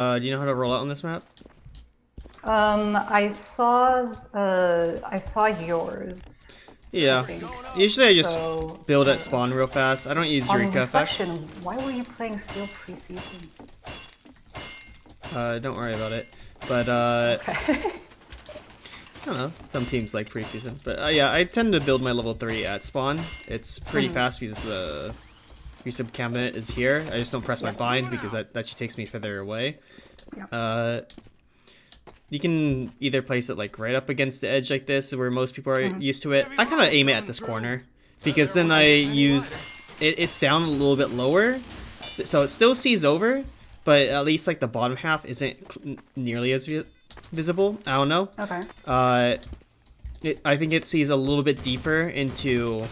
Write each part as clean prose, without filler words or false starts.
Do you know how to roll out on this map? I saw yours, I Yeah. think. Usually I just So, build at spawn real fast. I don't use on Eureka reflection, effects. why were you playing Steel preseason? Don't worry about it. But Okay. I don't know. Some teams like preseason. But yeah, I tend to build my level 3 at spawn. It's pretty Mhm. fast because the resub cabinet is here. I just don't press my Yeah. bind because that just takes me further away. Yeah. Uh, you can either place it like right up against the edge like this, where most people are Mhm. used to it. I kind of aim it at this corner because then I Okay. use it's down a little bit lower, so it still sees over, but at least like the bottom half isn't nearly as visible. I don't know. Okay. Uh, I think it sees a little bit deeper into.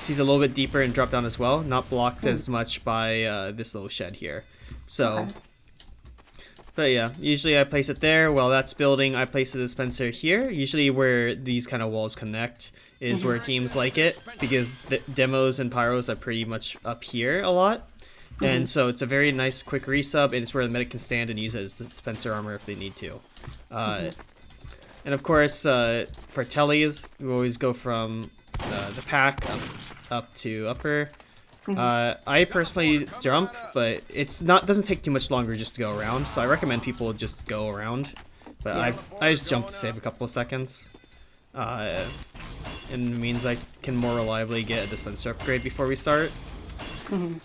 Sees a little bit deeper and drop down as well, not blocked Mhm. as much by this little shed here. So Okay. but yeah, usually I place it there. While that's building, I place the dispenser here. Usually where these kind of walls connect is Mhm. where teams like it, because the demos and pyros are pretty much up here a lot. Mhm. And so it's a very nice quick resub, and it's where the medic can stand and use it as the dispenser armor if they need to. Uh, Mhm. and of course, for tellies, we always go from the pack up to upper. Mhm. I personally jump, but it's not doesn't take too much longer just to go around, so I recommend people just go around. But Yeah. I just jump to save a couple of seconds, uh, and it means I can more reliably get a dispenser upgrade before we start. Mhm.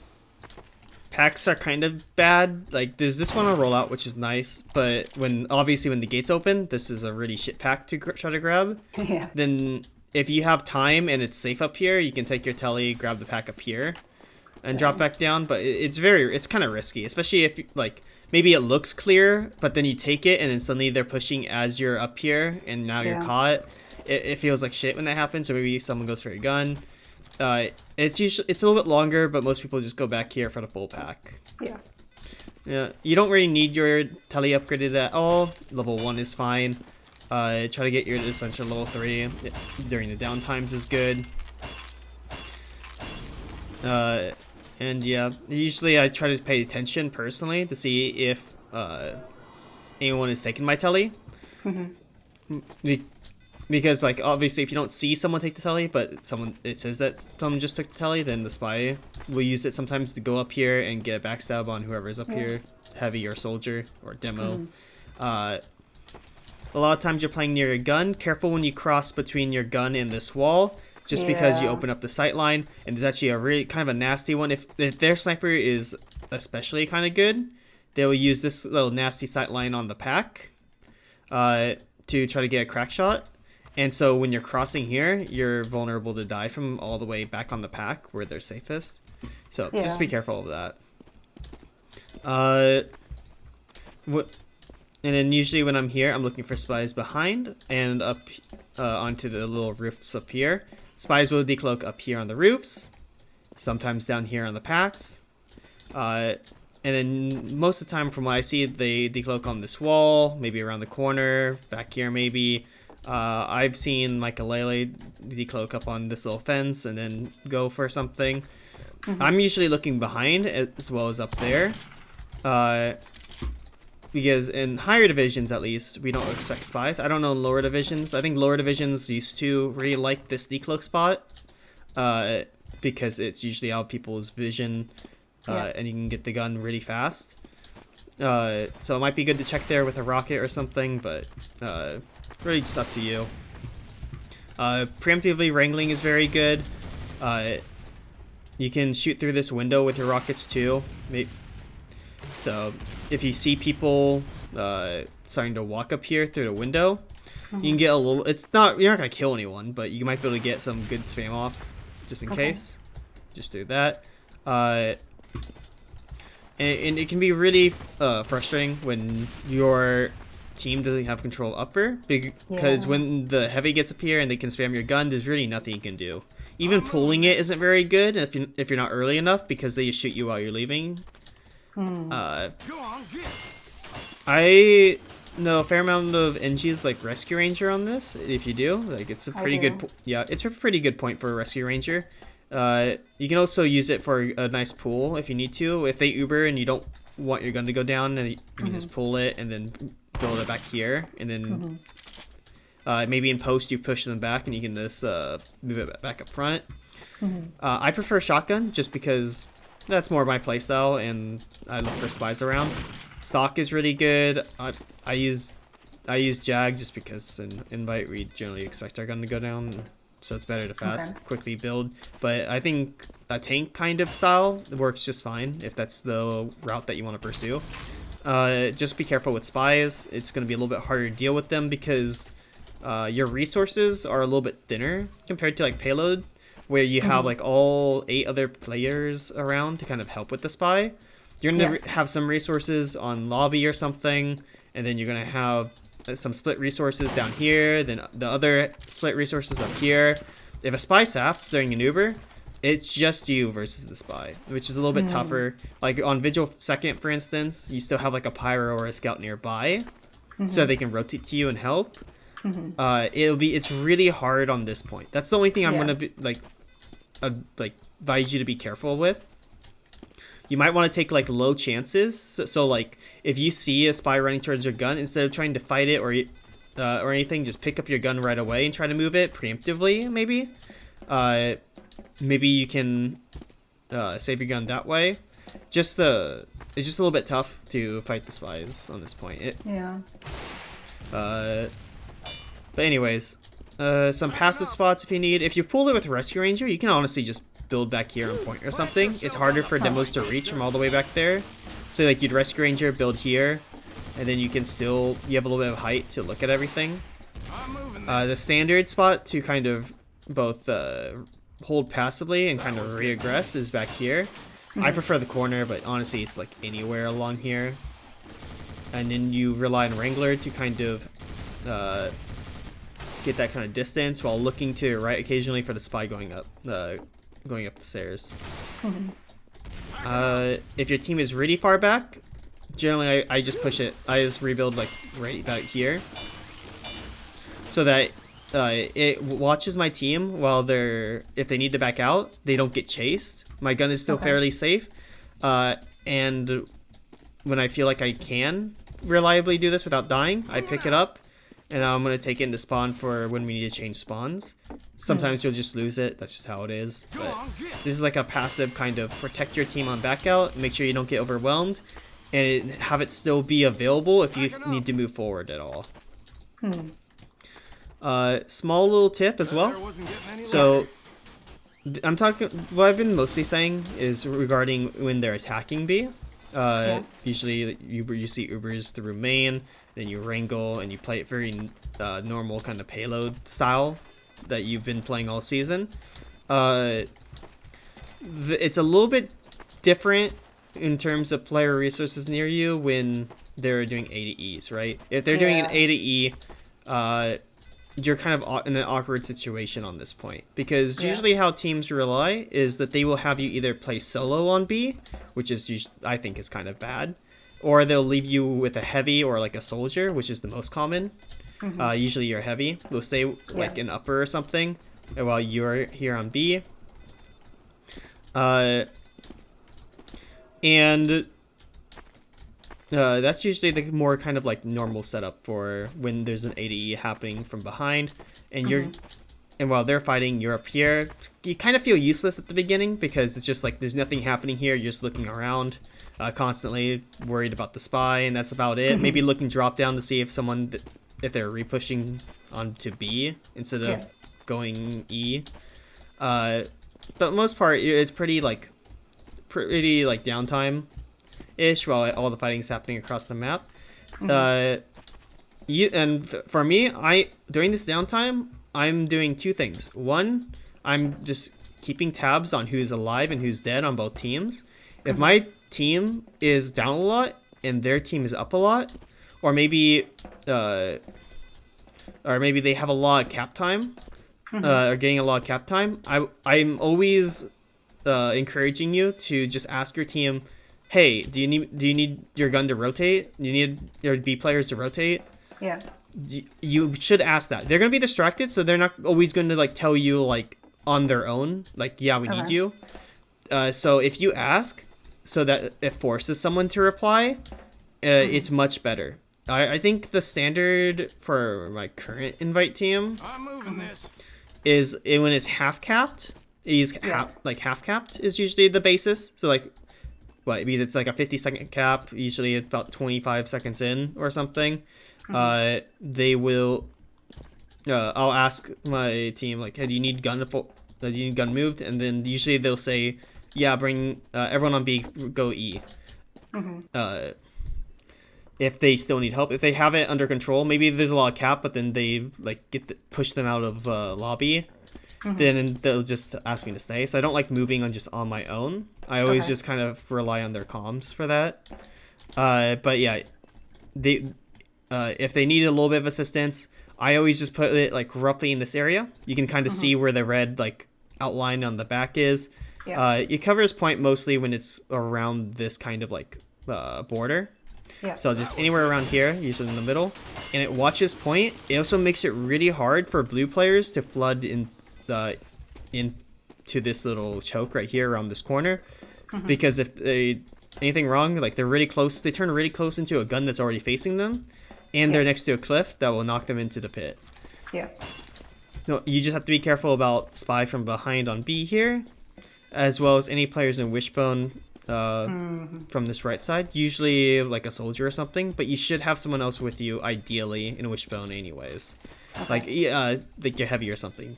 Packs are kind of bad. Like there's this one on rollout, which is nice, but when the gates open, this is a really shit pack to try to grab. Yeah. Then if you have time and it's safe up here, you can take your telly, grab the pack up here and drop Dang. back down, but it's kind of risky, especially if like maybe it looks clear but then you take it and then suddenly they're pushing as you're up here and now you're Yeah. caught. It feels like shit when that happens, or maybe someone goes for your gun. It's a little bit longer, but most people just go back here for the full pack. Yeah. Yeah, you don't really need your tele upgraded at all. Level 1 is fine. Try to get your dispenser level 3 during the downtimes is good. uh, And yeah, usually I try to pay attention personally to see if anyone is taking my telly. Mhm. Because like obviously if you don't see someone take the telly, but someone it says that someone just took the telly, then the spy will use it sometimes to go up here and get a backstab on whoever's up Yeah. here, heavy or soldier or demo. Mhm. Uh, a lot of times you're playing near your gun. Careful when you cross between your gun and this wall, just because you Yeah. open up the sight line. And there's actually a really kind of a nasty one. If their sniper is especially kind of good, they will use this little nasty sight line on the pack to try to get a crack shot. And so when you're crossing here, you're vulnerable to die from all the way back on the pack where they're safest. So just Yeah. be careful of that. Uh, what And then usually when I'm here, I'm looking for spies behind and up onto the little roofs up here. Spies will decloak up here on the roofs, sometimes down here on the packs. Uh, and then most of the time from what I see, they decloak on this wall, maybe around the corner, back here maybe. I've seen Michaelele decloak up on this little fence and then go for something. Mhm. I'm usually looking behind as well as up there. Uh, because in higher divisions at least we don't expect spies. I don't know in lower divisions. I think lower divisions used to really like this decloak spot uh, because it's usually out of people's vision Yeah. and you can get the gun really fast. So it might be good to check there with a rocket or something, but really just up to you. Preemptively wrangling is very good. Uh, you can shoot through this window with your rockets too. So if you see people starting to walk up here through the window, you can Mhm. get a little. You're not gonna kill anyone, but you might be able to get some good spam off, just in Okay. case. Just do that. Uh, and it can be really frustrating when your team doesn't have control of upper, because Yeah. when the heavy gets up here and they can spam your gun, there's really nothing you can do. Even pulling it isn't very good if you're not early enough, because they just shoot you while you're leaving. Hmm. Uh, I know a fair amount of NGs like Rescue Ranger on this. If you do, like it's a I pretty good, do. yeah, it's a pretty good point for a Rescue Ranger. You can also use it for a nice pool if you need to. If they Uber and you don't want your gun to go down, and you can just pull it and then build it back here, and then maybe in post you push them back, and you can just move it back up front. I prefer shotgun just because that's more my playstyle, and I look for spies around. Stock is really good. I use Jag just because in invite we generally expect our gun to go down, so it's better to quickly build. But I think a tank kind of style works just fine if that's the route that you want to pursue. Just be careful with spies. It's going to be a little bit harder to deal with them because your resources are a little bit thinner compared to like payload, where you have like all 8 other players around to kind of help with the spy. You're going to have some resources on lobby or something, and then you're going to have some split resources down here, then the other split resources up here. If a spy saps during an Uber, it's just you versus the spy, which is a little bit tougher. Like on Vigil Second, for instance, you still have like a pyro or a scout nearby, so they can rotate to you and help. It's really hard on this point. That's the only thing I'm gonna be like advise you to be careful with. You might want to take like low chances. So like if you see a spy running towards your gun, instead of trying to fight it or anything, just pick up your gun right away and try to move it preemptively. Maybe you can save your gun that way. It's just a little bit tough to fight the spies on this point. But anyways, some passive spots if you need. If you pull it with Rescue Ranger, you can honestly just build back here on point or something. It's harder for demos to reach from all the way back there. So like you'd Rescue Ranger, build here, and then you have a little bit of height to look at everything. The standard spot to kind of both hold passively and kind of re-aggress is back here. I prefer the corner, but honestly it's like anywhere along here. And then you rely on Wrangler to kind of get that kind of distance while looking to your right occasionally for the spy going up the stairs. If your team is really far back, generally I just push it. I just rebuild like right back here, so that it watches my team while if they need to back out, they don't get chased. My gun is still fairly safe, and when I feel like I can reliably do this without dying, I pick it up, and I'm going to take it into spawn for when we need to change spawns. Sometimes you'll just lose it, that's just how it is. But this is like a passive kind of protect your team on back out, make sure you don't get overwhelmed, and have it still be available if you need to move forward at all. Small little tip as well. So I'm talking, what I've been mostly saying is regarding when they're attacking B. Usually you see Ubers through main, then you wrangle, and you play it very normal kind of payload style that you've been playing all season. It's a little bit different in terms of player resources near you when they're doing A to E's, right? If they're doing an A to E, you're kind of in an awkward situation on this point, because usually how teams rely is that they will have you either play solo on B, which is I think is kind of bad, or they'll leave you with a heavy or like a soldier, which is the most common. Usually you're heavy. They'll stay like in upper or something while you're here on B. And that's usually the more kind of like normal setup for when there's an A to E happening from behind, and and while they're fighting, you're up here. You kind of feel useless at the beginning because it's just like there's nothing happening here. You're just looking around, constantly worried about the spy, and that's about it. Maybe looking drop down to see if they're repushing onto B instead of going E. But most part, it's pretty downtime ish while all the fighting is happening across the map. For me, during this downtime, I'm doing two things. One, I'm just keeping tabs on who's alive and who's dead on both teams. If my team is down a lot and their team is up a lot, or maybe they have a lot of cap time, or getting a lot of cap time, I'm always encouraging you to just ask your team, hey, do you need your gun to rotate? Do you need your B players to rotate? Yeah. You should ask that. They're gonna be distracted, so they're not always going to like tell you like on their own, like, yeah, we need you. So if you ask, so that it forces someone to reply, it's much better. I think the standard for my current invite team I'm moving this. is when it's half capped. He's Yes. half capped is usually the basis. So like, what? Because it's like a 50-second cap. Usually it's about 25 seconds in or something. They will. I'll ask my team like, "Hey, do you need gun? Do you need gun moved?" And then usually they'll say, "Yeah, bring everyone on B, go E." If they still need help, if they have it under control, maybe there's a lot of cap, but then they like push them out of lobby. Then they'll just ask me to stay. So I don't like moving on my own. I always just kind of rely on their comms for that. But yeah, they if they need a little bit of assistance, I always just put it like roughly in this area. You can kind of see where the red like outline on the back is. Yeah. It covers point mostly when it's around this kind of like border. Yeah. So just anywhere around here, usually in the middle, and it watches point. It also makes it really hard for blue players to flood into this little choke right here around this corner, because if anything wrong, like they're really close, they turn really close into a gun that's already facing them, and they're next to a cliff that will knock them into the pit. Yeah. No, you just have to be careful about spy from behind on B here, as well as any players in Wishbone from this right side. Usually like a soldier or something, but you should have someone else with you, ideally, in Wishbone anyways. Like your heavy or something.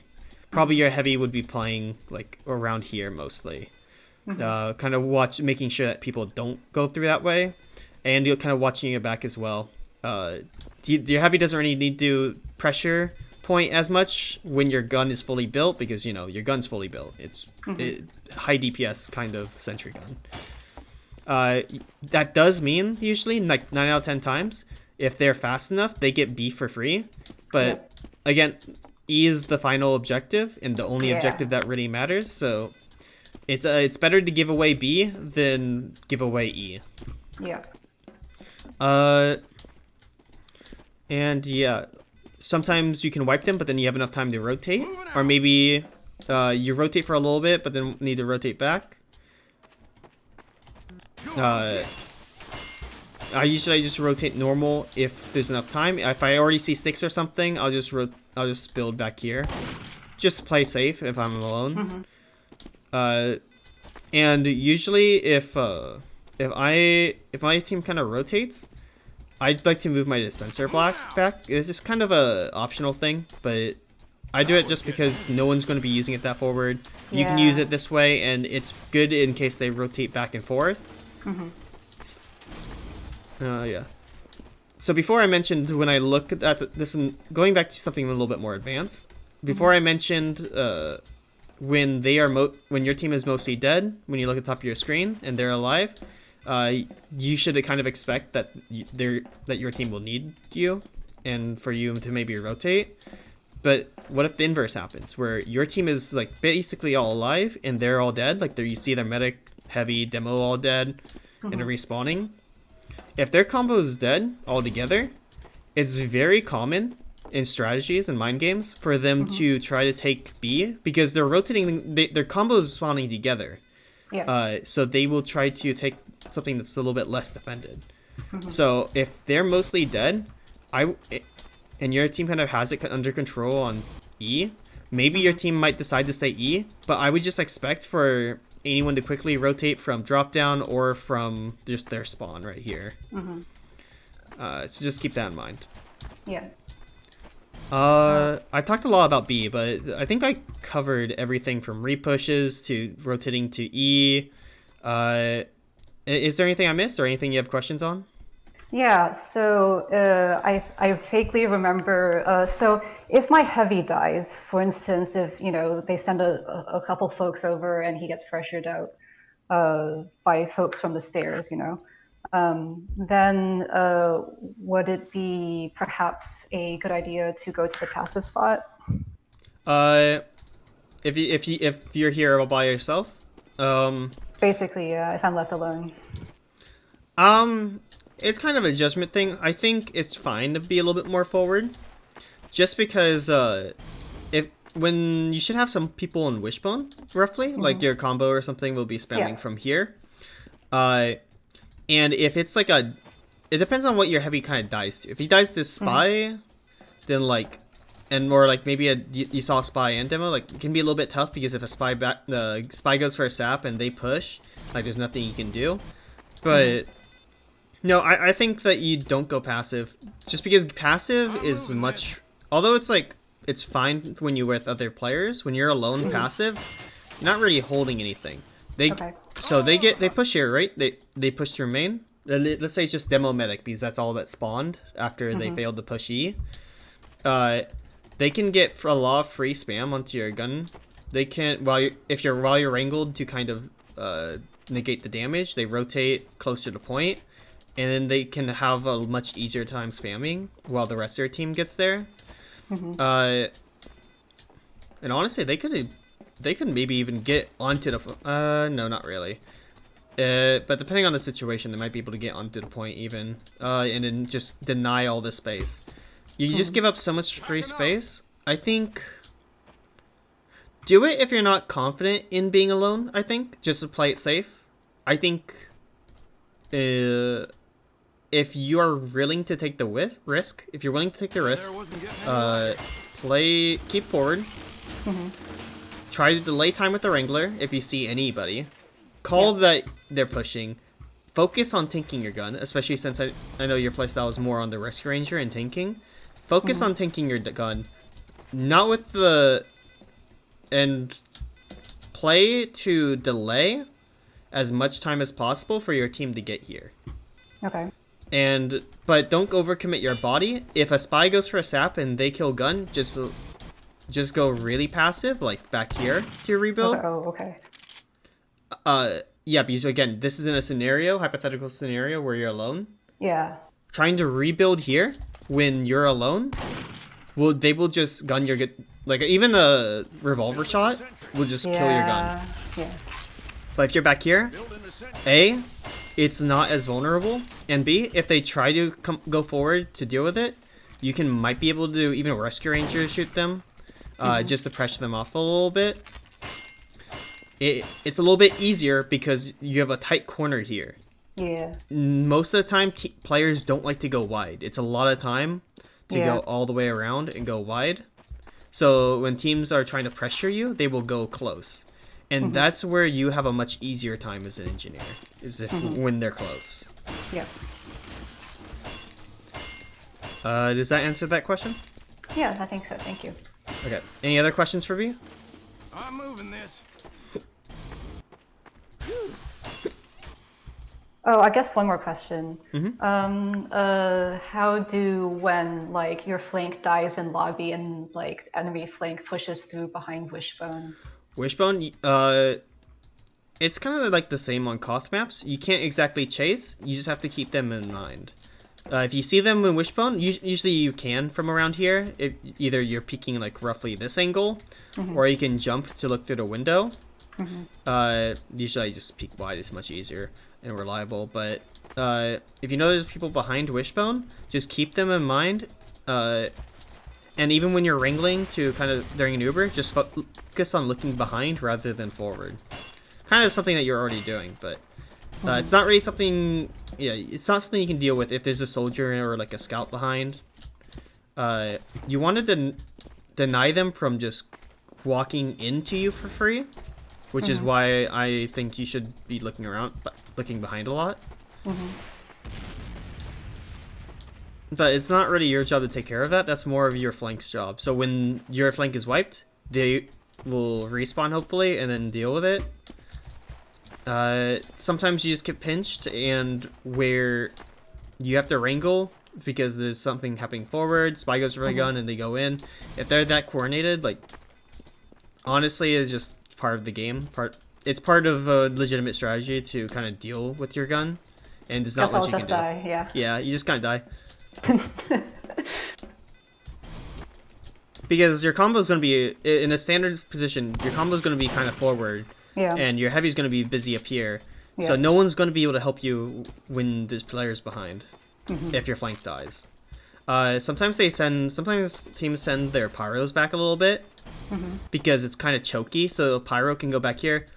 Probably your heavy would be playing like around here mostly. Kind of making sure that people don't go through that way, and you're kind of watching your back as well. Your heavy doesn't really need to pressure point as much when your gun is fully built, because you know your gun's fully built. It's high DPS kind of sentry gun. That does mean usually like 9 out of 10 times, if they're fast enough, they get B for free. But again, E is the final objective and the only objective that really matters. So it's better to give away B than give away E. Yeah. And yeah, sometimes you can wipe them, but then you have enough time to rotate, or maybe you rotate for a little bit, but then need to rotate back. I usually just rotate normal if there's enough time. If I already see sticks or something, I'll just build back here, just to play safe if I'm alone. And usually if my team kind of rotates, I'd like to move my dispenser block back. It's just kind of a optional thing, but I do it just because no one's going to be using it that forward. You can use it this way, and it's good in case they rotate back and forth. Yeah. So before I mentioned, when I look at this, and going back to something a little bit more advanced, before I mentioned when your team is mostly dead, when you look at the top of your screen and they're alive, you should kind of expect that your team will need you, and for you to maybe rotate. But what if the inverse happens, where your team is like basically all alive and they're all dead? Like you see their medic, heavy, demo all dead, and are respawning. If their combo is dead altogether, it's very common in strategies and mind games for them to try to take B, because they're rotating. Their combo is spawning together. So they will try to take something that's a little bit less defended. So if they're mostly dead, and your team kind of has it under control on E, maybe your team might decide to stay E, but I would just expect for anyone to quickly rotate from drop down or from just their spawn right here. So just keep that in mind. I talked a lot about B, but I think I covered everything from repushes to rotating to E. Is there anything I missed or anything you have questions on? Yeah, so I vaguely remember, so if my heavy dies, for instance, if, they send a couple folks over and he gets pressured out by folks from the stairs, then would it be perhaps a good idea to go to the passive spot? If you're here all by yourself? Basically, yeah, if I'm left alone. It's kind of a judgment thing. I think it's fine to be a little bit more forward, just because when you should have some people in Wishbone, roughly, like your combo or something will be spamming from here. Uh, and if it's like it depends on what your heavy kind of dies to. If he dies to spy, then like, and more like maybe you saw spy and demo, like it can be a little bit tough because if a the spy goes for a sap and they push, like there's nothing you can do. But no, I think that you don't go passive, just because passive is much. Although it's like it's fine when you're with other players. When you're alone, passive, you're not really holding anything. So they push here, right? They push through main. Let's say it's just demo medic because that's all that spawned after they failed to push E. They can get a lot of free spam onto your gun. They can while you're wrangled to kind of negate the damage. They rotate closer to point, and then they can have a much easier time spamming while the rest of their team gets there. And honestly, they could maybe even get onto the no, not really. But depending on the situation, they might be able to get onto the point even, and then just deny all this space. You just give up so much free space. I think do it if you're not confident in being alone. I think just to play it safe. I think if you are willing to take the risk, if you're willing to take the risk, keep forward. Try to delay time with the Wrangler if you see anybody. Call that they're pushing. Focus on tanking your gun, especially since I know your playstyle is more on the Rescue Ranger and tanking. Focus on tanking your gun. Not with the... And play to delay as much time as possible for your team to get here. Okay. But don't overcommit your body. If a spy goes for a sap and they kill gun, just go really passive, like back here to your rebuild. Okay. Yeah, because again, this is in a hypothetical scenario where you're alone. Yeah. Trying to rebuild here when you're alone, they will just gun your like even a revolver shot will just kill your gun. Yeah. But if you're back here, A, it's not as vulnerable, and B, if they try to go forward to deal with it, you might be able to even Rescue Ranger shoot them, just to pressure them off a little bit. It's a little bit easier because you have a tight corner here. Yeah. Most of the time, players don't like to go wide. It's a lot of time to go all the way around and go wide. So when teams are trying to pressure you, they will go close. And that's where you have a much easier time as an engineer, is when they're close. Yeah. Does that answer that question? Yeah, I think so. Thank you. Okay. Any other questions for me? I'm moving this. Oh, I guess one more question. How when like your flank dies in lobby and like enemy flank pushes through behind Wishbone? Wishbone, it's kind of like the same on Koth maps. You can't exactly chase. You just have to keep them in mind. If you see them in Wishbone, usually you can from around here. Either you're peeking like roughly this angle, or you can jump to look through the window. Usually I just peek wide. It's much easier and reliable. But if you know there's people behind Wishbone, just keep them in mind. And even when you're wrangling to kind of during an Uber, just focus on looking behind rather than forward. Kind of something that you're already doing, but it's not really something. Yeah, it's not something you can deal with if there's a soldier or like a scout behind. You wanted to deny them from just walking into you for free, which is why I think you should be looking around, looking behind a lot. But it's not really your job to take care of that. That's more of your flank's job. So when your flank is wiped, they will respawn hopefully and then deal with it. Sometimes you just get pinched and where you have to wrangle because there's something happening forward. Spy goes for a gun and they go in. If they're that coordinated, like honestly, it's just part of the game. It's part of a legitimate strategy to kind of deal with your gun, and there's not much you can do. Yeah, you just kind of die. Because your combo is going to be in a standard position. Your combo is going to be kind of forward, and your heavy is going to be busy up here. So no one's going to be able to help you when there's players behind. If your flank dies, sometimes teams send their pyros back a little bit because it's kind of choky. So pyro can go back here,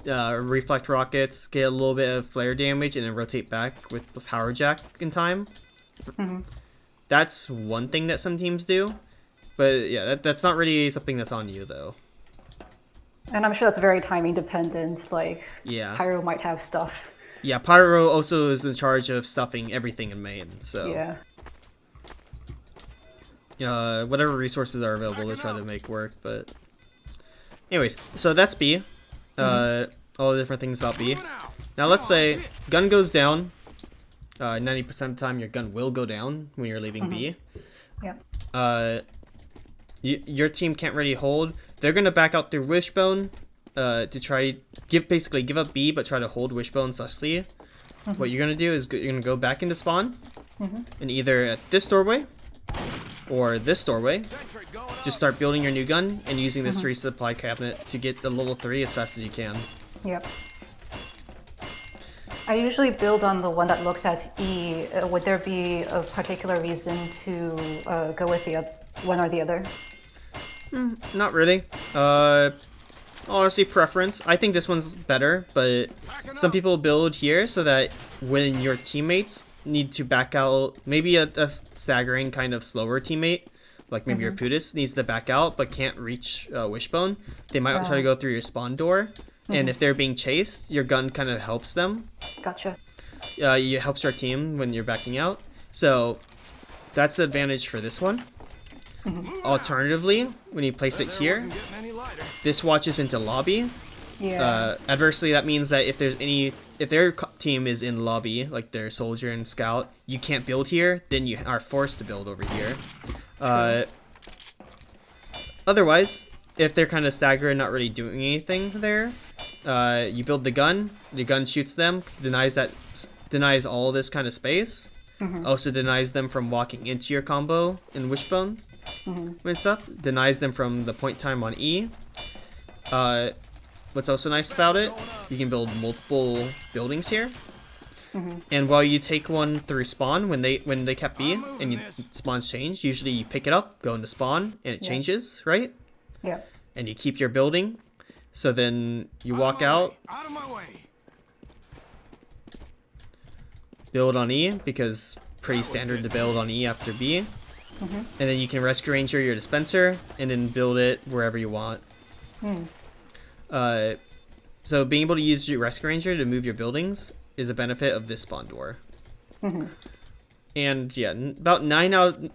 reflect rockets, get a little bit of flare damage, and then rotate back with the power jack in time. That's one thing that some teams do, but yeah, that's not really something that's on you though. And I'm sure that's very timing dependent. Like, Yeah. Pyro might have stuff. Yeah, Pyro also is in charge of stuffing everything in main, so Yeah. whatever resources are available to try to make work. But anyways, so that's B. All the different things about B. Now let's say gun goes down. 90% of the time your gun will go down when you're leaving B. Yeah. Your team can't really hold. They're gonna back out through Wishbone to try give up B, but try to hold Wishbone / C. What you're gonna do is you're gonna go back into spawn, and either at this doorway or this doorway, just start building your new gun and using this resupply cabinet to get the level 3 as fast as you can. Yep. I usually build on the one that looks at E. Would there be a particular reason to go with the one or the other? Not really. Honestly, preference. I think this one's better, but some people build here so that when your teammates need to back out, maybe a staggering kind of slower teammate, like maybe your Pudis needs to back out but can't reach Wishbone, they might try to go through your spawn door, and if they're being chased, your gun kind of helps them. Gotcha. It helps your team when you're backing out, so that's the advantage for this one. Alternatively, when you place it here, this watches into lobby. Yeah. Adversely, that means that if their team is in lobby, like their soldier and scout, you can't build here, then you are forced to build over here. Otherwise, if they're kind of staggered, not really doing anything there, you build the gun shoots them, denies all this kind of space, also denies them from walking into your combo in Wishbone. When it's up, denies them from the point time on E. What's also nice about it, you can build multiple buildings here. And while you take one through spawn, when they kept B and spawns change, usually you pick it up, go into spawn, and it changes, right? Yeah. And you keep your building. So then you walk out, Out of my way. build on E, because pretty standard to build on E after B. And then you can rescue ranger your dispenser and then build it wherever you want. So being able to use your rescue ranger to move your buildings is a benefit of this spawn door. And yeah, about 9 out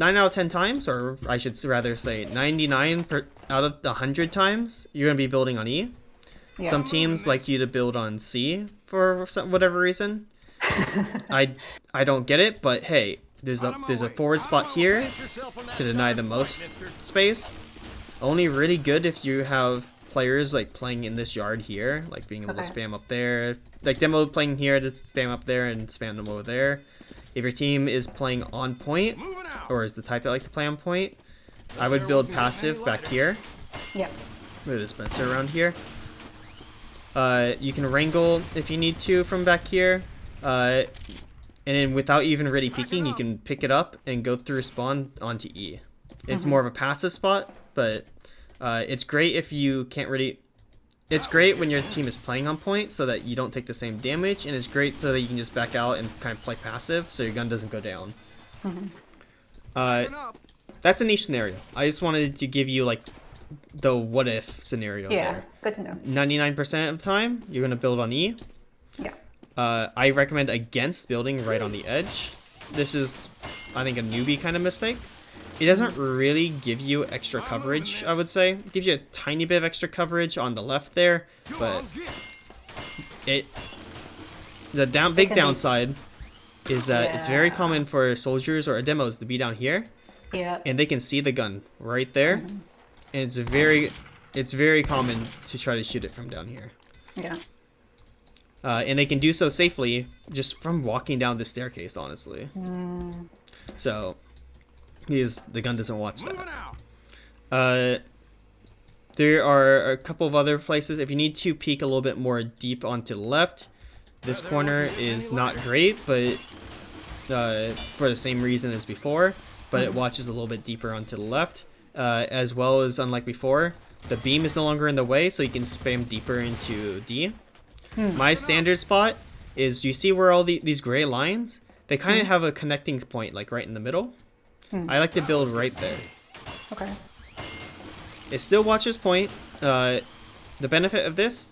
of 10 times, or I should rather say 99 out of the 100 times, you're gonna be building on E. Yeah. Some teams like you to build on C for whatever reason. I don't get it, but hey, there's a forward spot here to deny the most space. Only really good if you have players like playing in this yard here, like being able to spam up there, like demo playing here to spam up there and spam them over there. If your team is playing on point, or is the type that like to play on point, I would build passive back here. Yeah. Move the dispenser around here. You can wrangle if you need to from back here. And then without even really peeking, you can pick it up and go through spawn onto E. It's more of a passive spot, but it's great if you can't really... It's great when your team is playing on point so that you don't take the same damage, and it's great so that you can just back out and kind of play passive so your gun doesn't go down. That's a niche scenario. I just wanted to give you like the what if scenario there. Good to know. 99% of the time, you're going to build on E. Yeah. I recommend against building right on the edge. This is, I think, a newbie kind of mistake. It doesn't really give you extra coverage, I would say. It gives you a tiny bit of extra coverage on the left there, but the big downside is that it's very common for soldiers or demos to be down here, and they can see the gun right there, and it's very common to try to shoot it from down here. Yeah. And they can do so safely just from walking down the staircase, honestly. So, the gun doesn't watch that. There are a couple of other places. If you need to peek a little bit more deep onto the left, this corner is not great, but for the same reason as before, but it watches a little bit deeper onto the left. As well as, unlike before, the beam is no longer in the way, so you can spam deeper into D. My standard spot is, you see where all these gray lines? They kind of have a connecting point, like right in the middle. I like to build right there. Okay. It still watches point. The benefit of this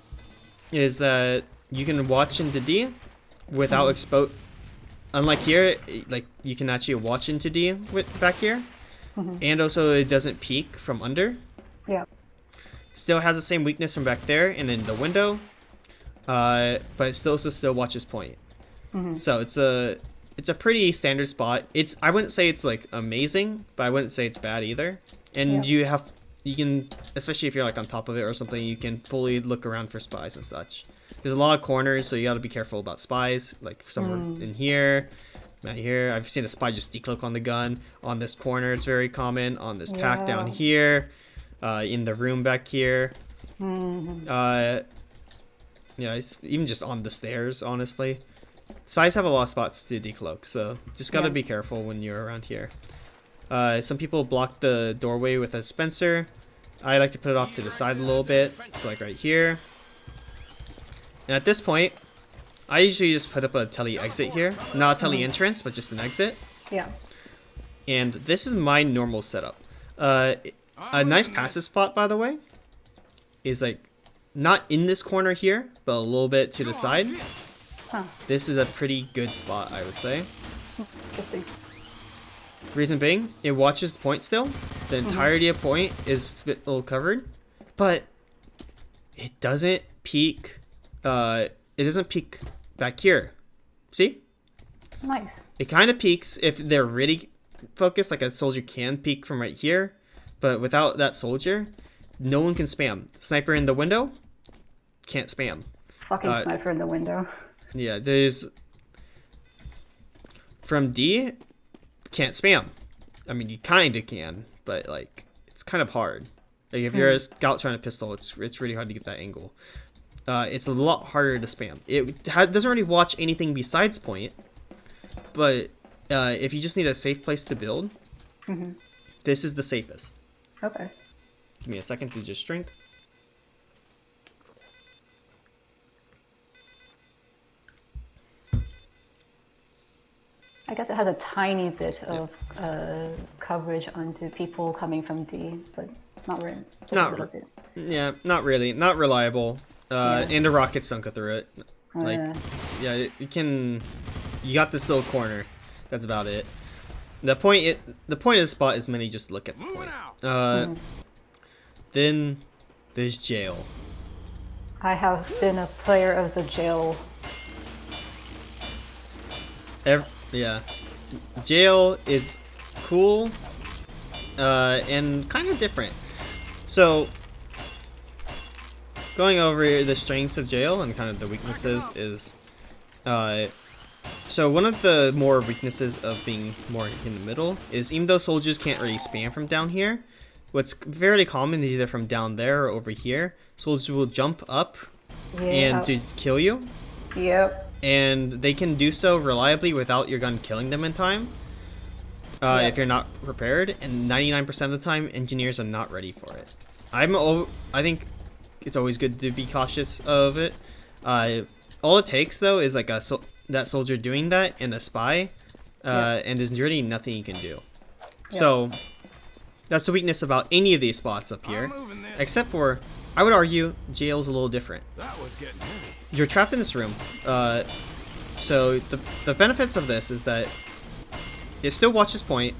is that you can watch into D without expose. Unlike here, like you can actually watch into D back here, and also it doesn't peek from under. Yeah. Still has the same weakness from back there and in the window, but it still watches point. So it's a pretty standard spot. I wouldn't say it's like amazing, but I wouldn't say it's bad either. And you can, especially if you're like on top of it or something, you can fully look around for spies and such. There's a lot of corners, so you got to be careful about spies. Like somewhere in here, right here. I've seen a spy just decloak on the gun. On this corner, it's very common. On this pack down here, in the room back here. Yeah, it's even just on the stairs, honestly. Spies have a lot of spots to decloak, so just gotta be careful when you're around here. Some people block the doorway with a Spencer. I like to put it off to the side a little bit, so like right here. And at this point, I usually just put up a tele exit here. Not a tele entrance, but just an exit. Yeah. And this is my normal setup. A nice passive spot, by the way, is like not in this corner here, but a little bit to the side. This is a pretty good spot, I would say. Interesting. Reason being, it watches point still. The entirety of point is a little covered, but it doesn't peek. It doesn't peek back here. See? Nice. It kind of peeks if they're really focused, like a soldier can peek from right here, but without that soldier, no one can spam. Sniper in the window can't spam. Fucking sniper in the window. Yeah, there's from D can't spam. I mean, you kind of can, but like it's kind of hard. Like if you're a scout trying to pistol, it's really hard to get that angle. It's a lot harder to spam. It doesn't really watch anything besides point, but if you just need a safe place to build, this is the safest. Okay. Give me a second to just drink. I guess it has a tiny bit of coverage onto people coming from D, but not really. Yeah, not really. Not reliable. And the rockets don't go through it. Like, yeah, you got this little corner. That's about it. The point of the spot is mainly just look at the point. Then there's jail. I have been a player of the jail. Yeah, jail is cool and kind of different. So going over the strengths of jail and kind of the weaknesses is so one of the more weaknesses of being more in the middle is, even though soldiers can't really spam from down here, what's very common is either from down there or over here, soldiers will jump up and to kill you. Yep. And they can do so reliably without your gun killing them in time, if you're not prepared. And 99% of the time, engineers are not ready for it. I think it's always good to be cautious of it. All it takes though is like that soldier doing that and a spy, and there's really nothing you can do. So that's the weakness about any of these spots up here, except for, I would argue, jail's a little different. That was getting heavy. You're trapped in this room. So the benefits of this is that it still watches point.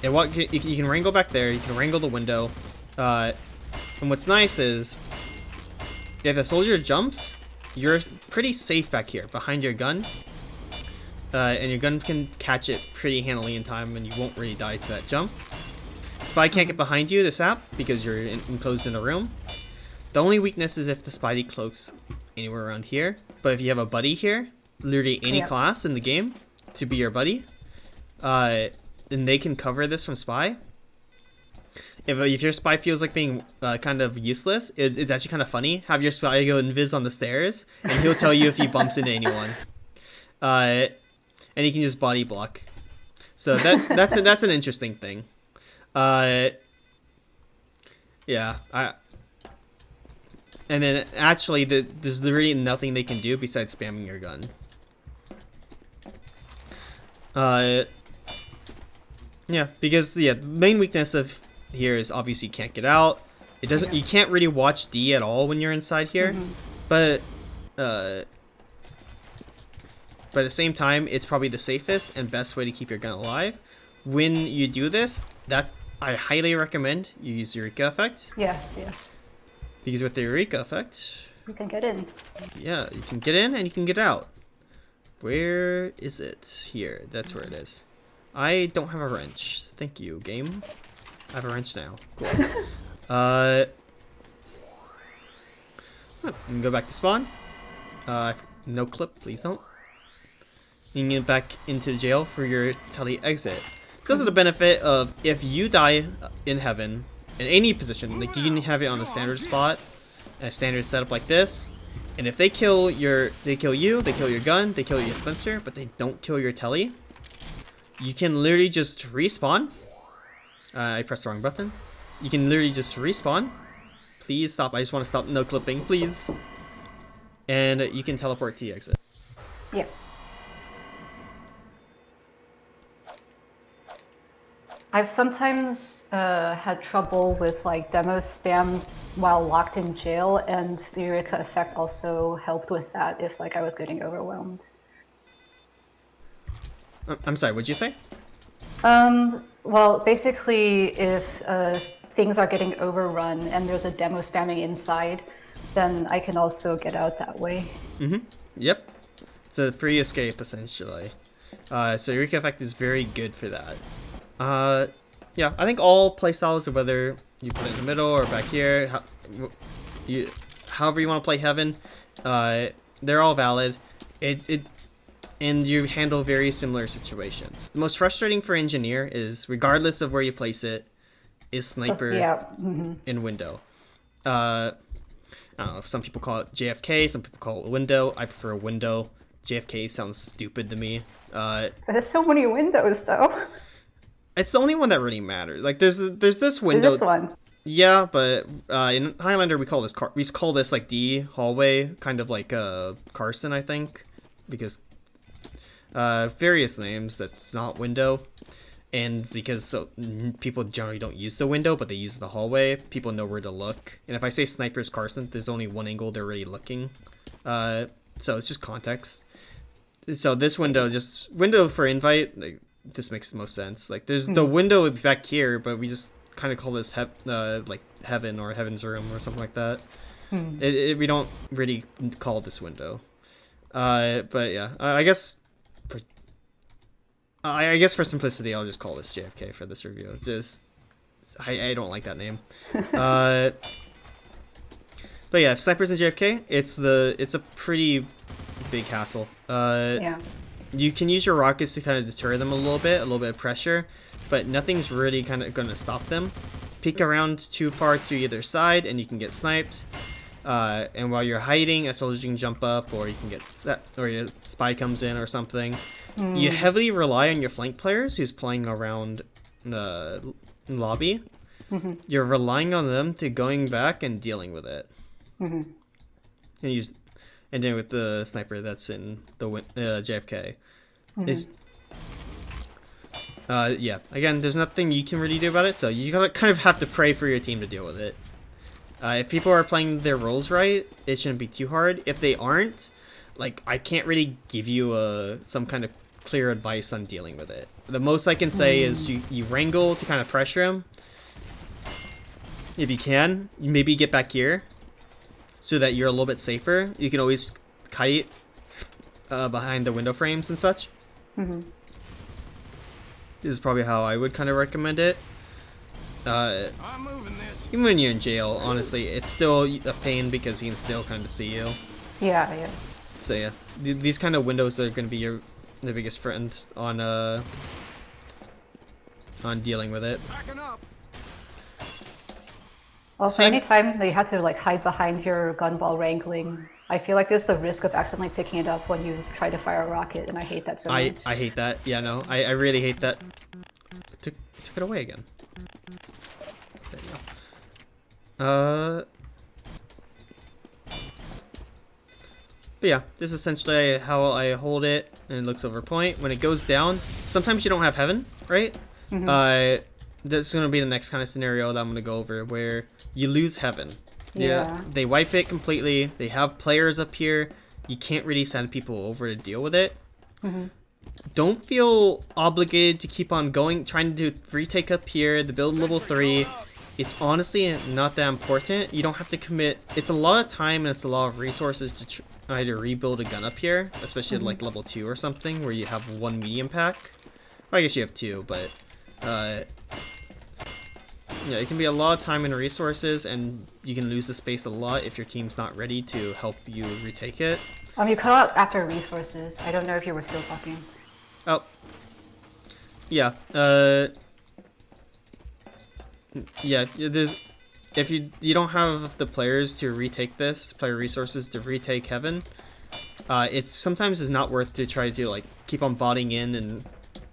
You can wrangle back there. You can wrangle the window. And what's nice is, if a soldier jumps, you're pretty safe back here behind your gun. And your gun can catch it pretty handily in time, and you won't really die to that jump. Spy can't get behind you, the sap, because you're enclosed in a room. The only weakness is if the spy decloaks anywhere around here. But if you have a buddy here, literally any class in the game to be your buddy, then they can cover this from spy. If your spy feels like being kind of useless, it's actually kind of funny. Have your spy go invis on the stairs, and he'll tell you if he bumps into anyone. And he can just body block. So that's an interesting thing. Yeah, and then actually, there's really nothing they can do besides spamming your gun. Yeah, because the main weakness of here is obviously you can't get out. It doesn't. You can't really watch D at all when you're inside here, but at the same time, it's probably the safest and best way to keep your gun alive. When you do this, I highly recommend you use Eureka effect. Yes, yes. Because with the Eureka effect, You can get in. yeah, you can get in and you can get out. Where is it? Here. That's where it is. I don't have a wrench. Thank you, game. I have a wrench now. Cool. You can go back to spawn. No clip, please don't. You can get back into jail for your tele exit. It's also the benefit of if you die in heaven in any position, like you can have it on a standard spot, a standard setup like this, and if they kill you, they kill your gun, they kill your dispenser, but they don't kill your tele, you can literally just respawn. I pressed the wrong button. You can literally just respawn. Please stop. I just want to stop no clipping, please. And you can teleport to the exit. Yeah. I've sometimes had trouble with like demo spam while locked in jail, and the Eureka effect also helped with that if like I was getting overwhelmed. I'm sorry, what'd you say? Well, basically, if things are getting overrun and there's a demo spamming inside, then I can also get out that way. Yep. It's a free escape, essentially. So Eureka effect is very good for that. Yeah, I think all playstyles, whether you put it in the middle or back here, however you want to play Heaven, they're all valid. And you handle very similar situations. The most frustrating for Engineer is, regardless of where you place it, is Sniper in Window. I don't know, some people call it JFK, some people call it Window. I prefer Window. JFK sounds stupid to me. There's so many windows, though. It's the only one that really matters. Like, there's this window. This one. Yeah, but in Highlander we call this like D hallway, kind of like Carson, I think, because various names that's not window, and because people generally don't use the window, but they use the hallway. People know where to look, and if I say Sniper's Carson, there's only one angle they're really looking. So it's just context. So this window for invite, like, this makes the most sense. Like, there's the window back here, but we just kind of call this like Heaven or Heaven's Room or something like that. We don't really call this window. But yeah, I guess for simplicity, I'll just call this JFK for this review. It's just I don't like that name. But yeah, if Snipers and JFK, it's a pretty big hassle. Yeah. You can use your rockets to kind of deter them a little bit of pressure, but nothing's really kind of going to stop them. Peek around too far to either side, and you can get sniped. And while you're hiding, a soldier can jump up, or you can get or your spy comes in or something. You heavily rely on your flank players who's playing around the lobby. You're relying on them to going back and dealing with it. And then with the sniper that's in the JFK. Yeah, again, there's nothing you can really do about it, so you gotta kind of have to pray for your team to deal with it. If people are playing their roles right, it shouldn't be too hard. If they aren't, like, I can't really give you some kind of clear advice on dealing with it. The most I can say is you wrangle to kind of pressure him. If you can, you maybe get back here so that you're a little bit safer. You can always kite behind the window frames and such. This is probably how I would kind of recommend it. I'm moving this. Even when you're in jail, honestly, it's still a pain because he can still kind of see you. Yeah. So yeah, these kind of windows are going to be the biggest friend on dealing with it. Backing up. Also, Same. anytime that you have to like hide behind your gun ball wrangling, I feel like there's the risk of accidentally picking it up when you try to fire a rocket, and I hate that so much. I hate that. Yeah, no, I really hate that. Took it away again. There you But yeah, this is essentially how I hold it, and it looks over point. When it goes down, sometimes you don't have heaven, right? This is gonna be the next kind of scenario that I'm gonna go over, where you lose heaven. Yeah, they wipe it completely. They have players up here. You can't really send people over to deal with it. Don't feel obligated to keep on going, trying to do retake up here, the build level 3. It's honestly not that important. You don't have to commit. It's a lot of time and it's a lot of resources to try to rebuild a gun up here, especially at like level 2 or something, where you have 1 medium pack. Well, I guess you have 2, but yeah, it can be a lot of time and resources, and you can lose the space a lot if your team's not ready to help you retake it. You cut out after resources. I don't know if you were still talking. Oh. Yeah. Yeah, there's... If you don't have the players to retake this, player resources to retake heaven, it sometimes is not worth to try to like keep on botting in and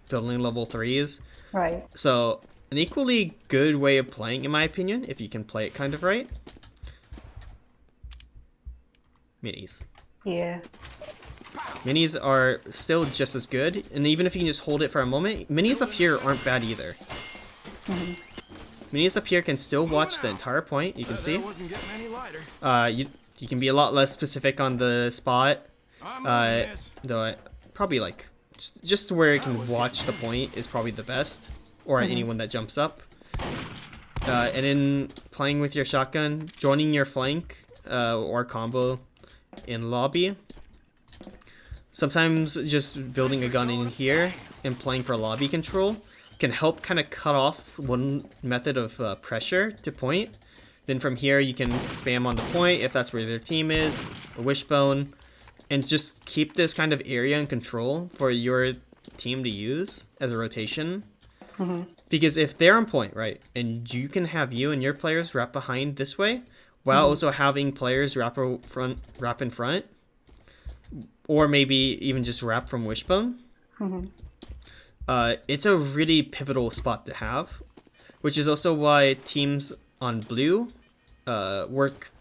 building level 3s. Right. So an equally good way of playing, in my opinion, if you can play it kind of right. Minis. Yeah. Minis are still just as good, and even if you can just hold it for a moment, minis up here aren't bad either. Minis up here can still watch the entire point, you can see. You can be a lot less specific on the spot, though probably like just where it can watch the point is probably the best, or anyone that jumps up. And in playing with your shotgun, joining your flank or combo in lobby. Sometimes just building a gun in here and playing for lobby control can help kind of cut off one method of pressure to point. Then from here you can spam on the point if that's where their team is, or wishbone, and just keep this kind of area in control for your team to use as a rotation. Because if they're on point, right, and you can have you and your players wrap behind this way, while also having players wrap in front, or maybe even just wrap from wishbone. It's a really pivotal spot to have, which is also why teams on blue work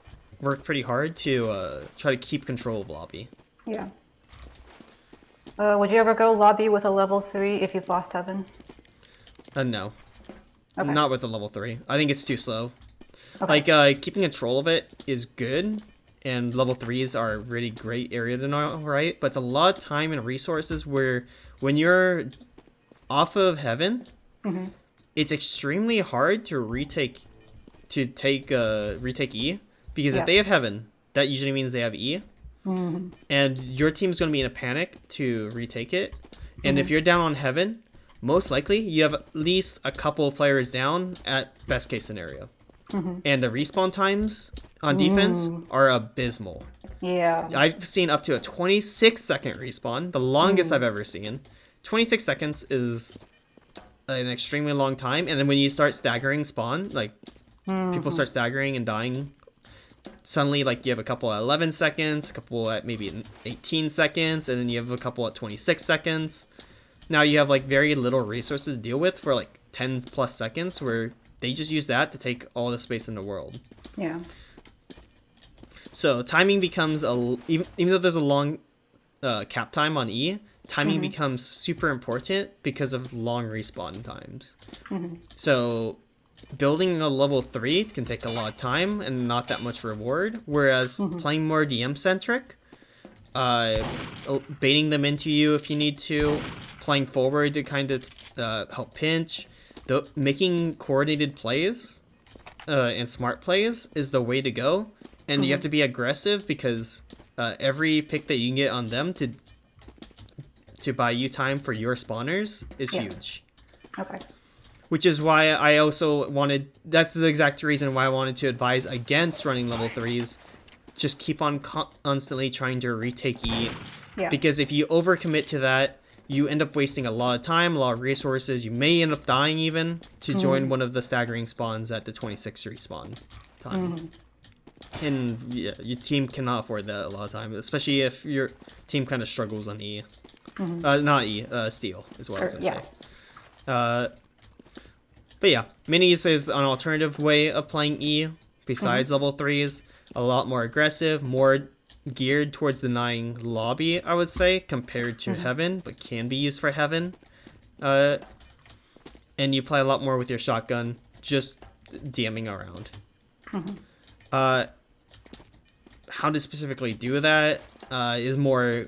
pretty hard to try to keep control of lobby. Yeah. Would you ever go lobby with a level 3 if you've lost heaven? No. Okay. Not with a level 3. I think it's too slow. Okay. Like, keeping control of it is good, and level 3s are a really great area to know, right? But it's a lot of time and resources where when you're off of heaven, it's extremely hard to retake E, because if they have heaven, that usually means they have E. And your team's going to be in a panic to retake it. And if you're down on heaven, most likely you have at least a couple of players down at best case scenario. And the respawn times on defense are abysmal. Yeah. I've seen up to a 26-second respawn, the longest I've ever seen. 26 seconds is an extremely long time, and then when you start staggering spawn, like people start staggering and dying, suddenly like you have a couple at 11 seconds, a couple at maybe 18 seconds, and then you have a couple at 26 seconds. Now you have like very little resources to deal with for like 10 plus seconds, where they just use that to take all the space in the world. Yeah. So timing becomes even though there's a long cap time on E, timing becomes super important because of long respawn times. So building a level 3 can take a lot of time and not that much reward, whereas playing more DM centric, baiting them into you if you need to, playing forward to kind of help pinch, making coordinated plays and smart plays is the way to go. And you have to be aggressive, because every pick that you can get on them to buy you time for your spawners is huge. Okay. Which is why I also wanted, that's the exact reason why I wanted to advise against running level 3s. Just keep on constantly trying to retake E. Yeah. Because if you overcommit to that, you end up wasting a lot of time, a lot of resources. You may end up dying even to join one of the staggering spawns at the 26 respawn time. And yeah, your team cannot afford that a lot of time, especially if your team kind of struggles on E. Not E, Steel is what I was going to say. But yeah, minis is an alternative way of playing E besides level 3s. A lot more aggressive, more geared towards denying lobby, I would say, compared to heaven, but can be used for heaven. And you play a lot more with your shotgun, just DMing around. How to specifically do that is more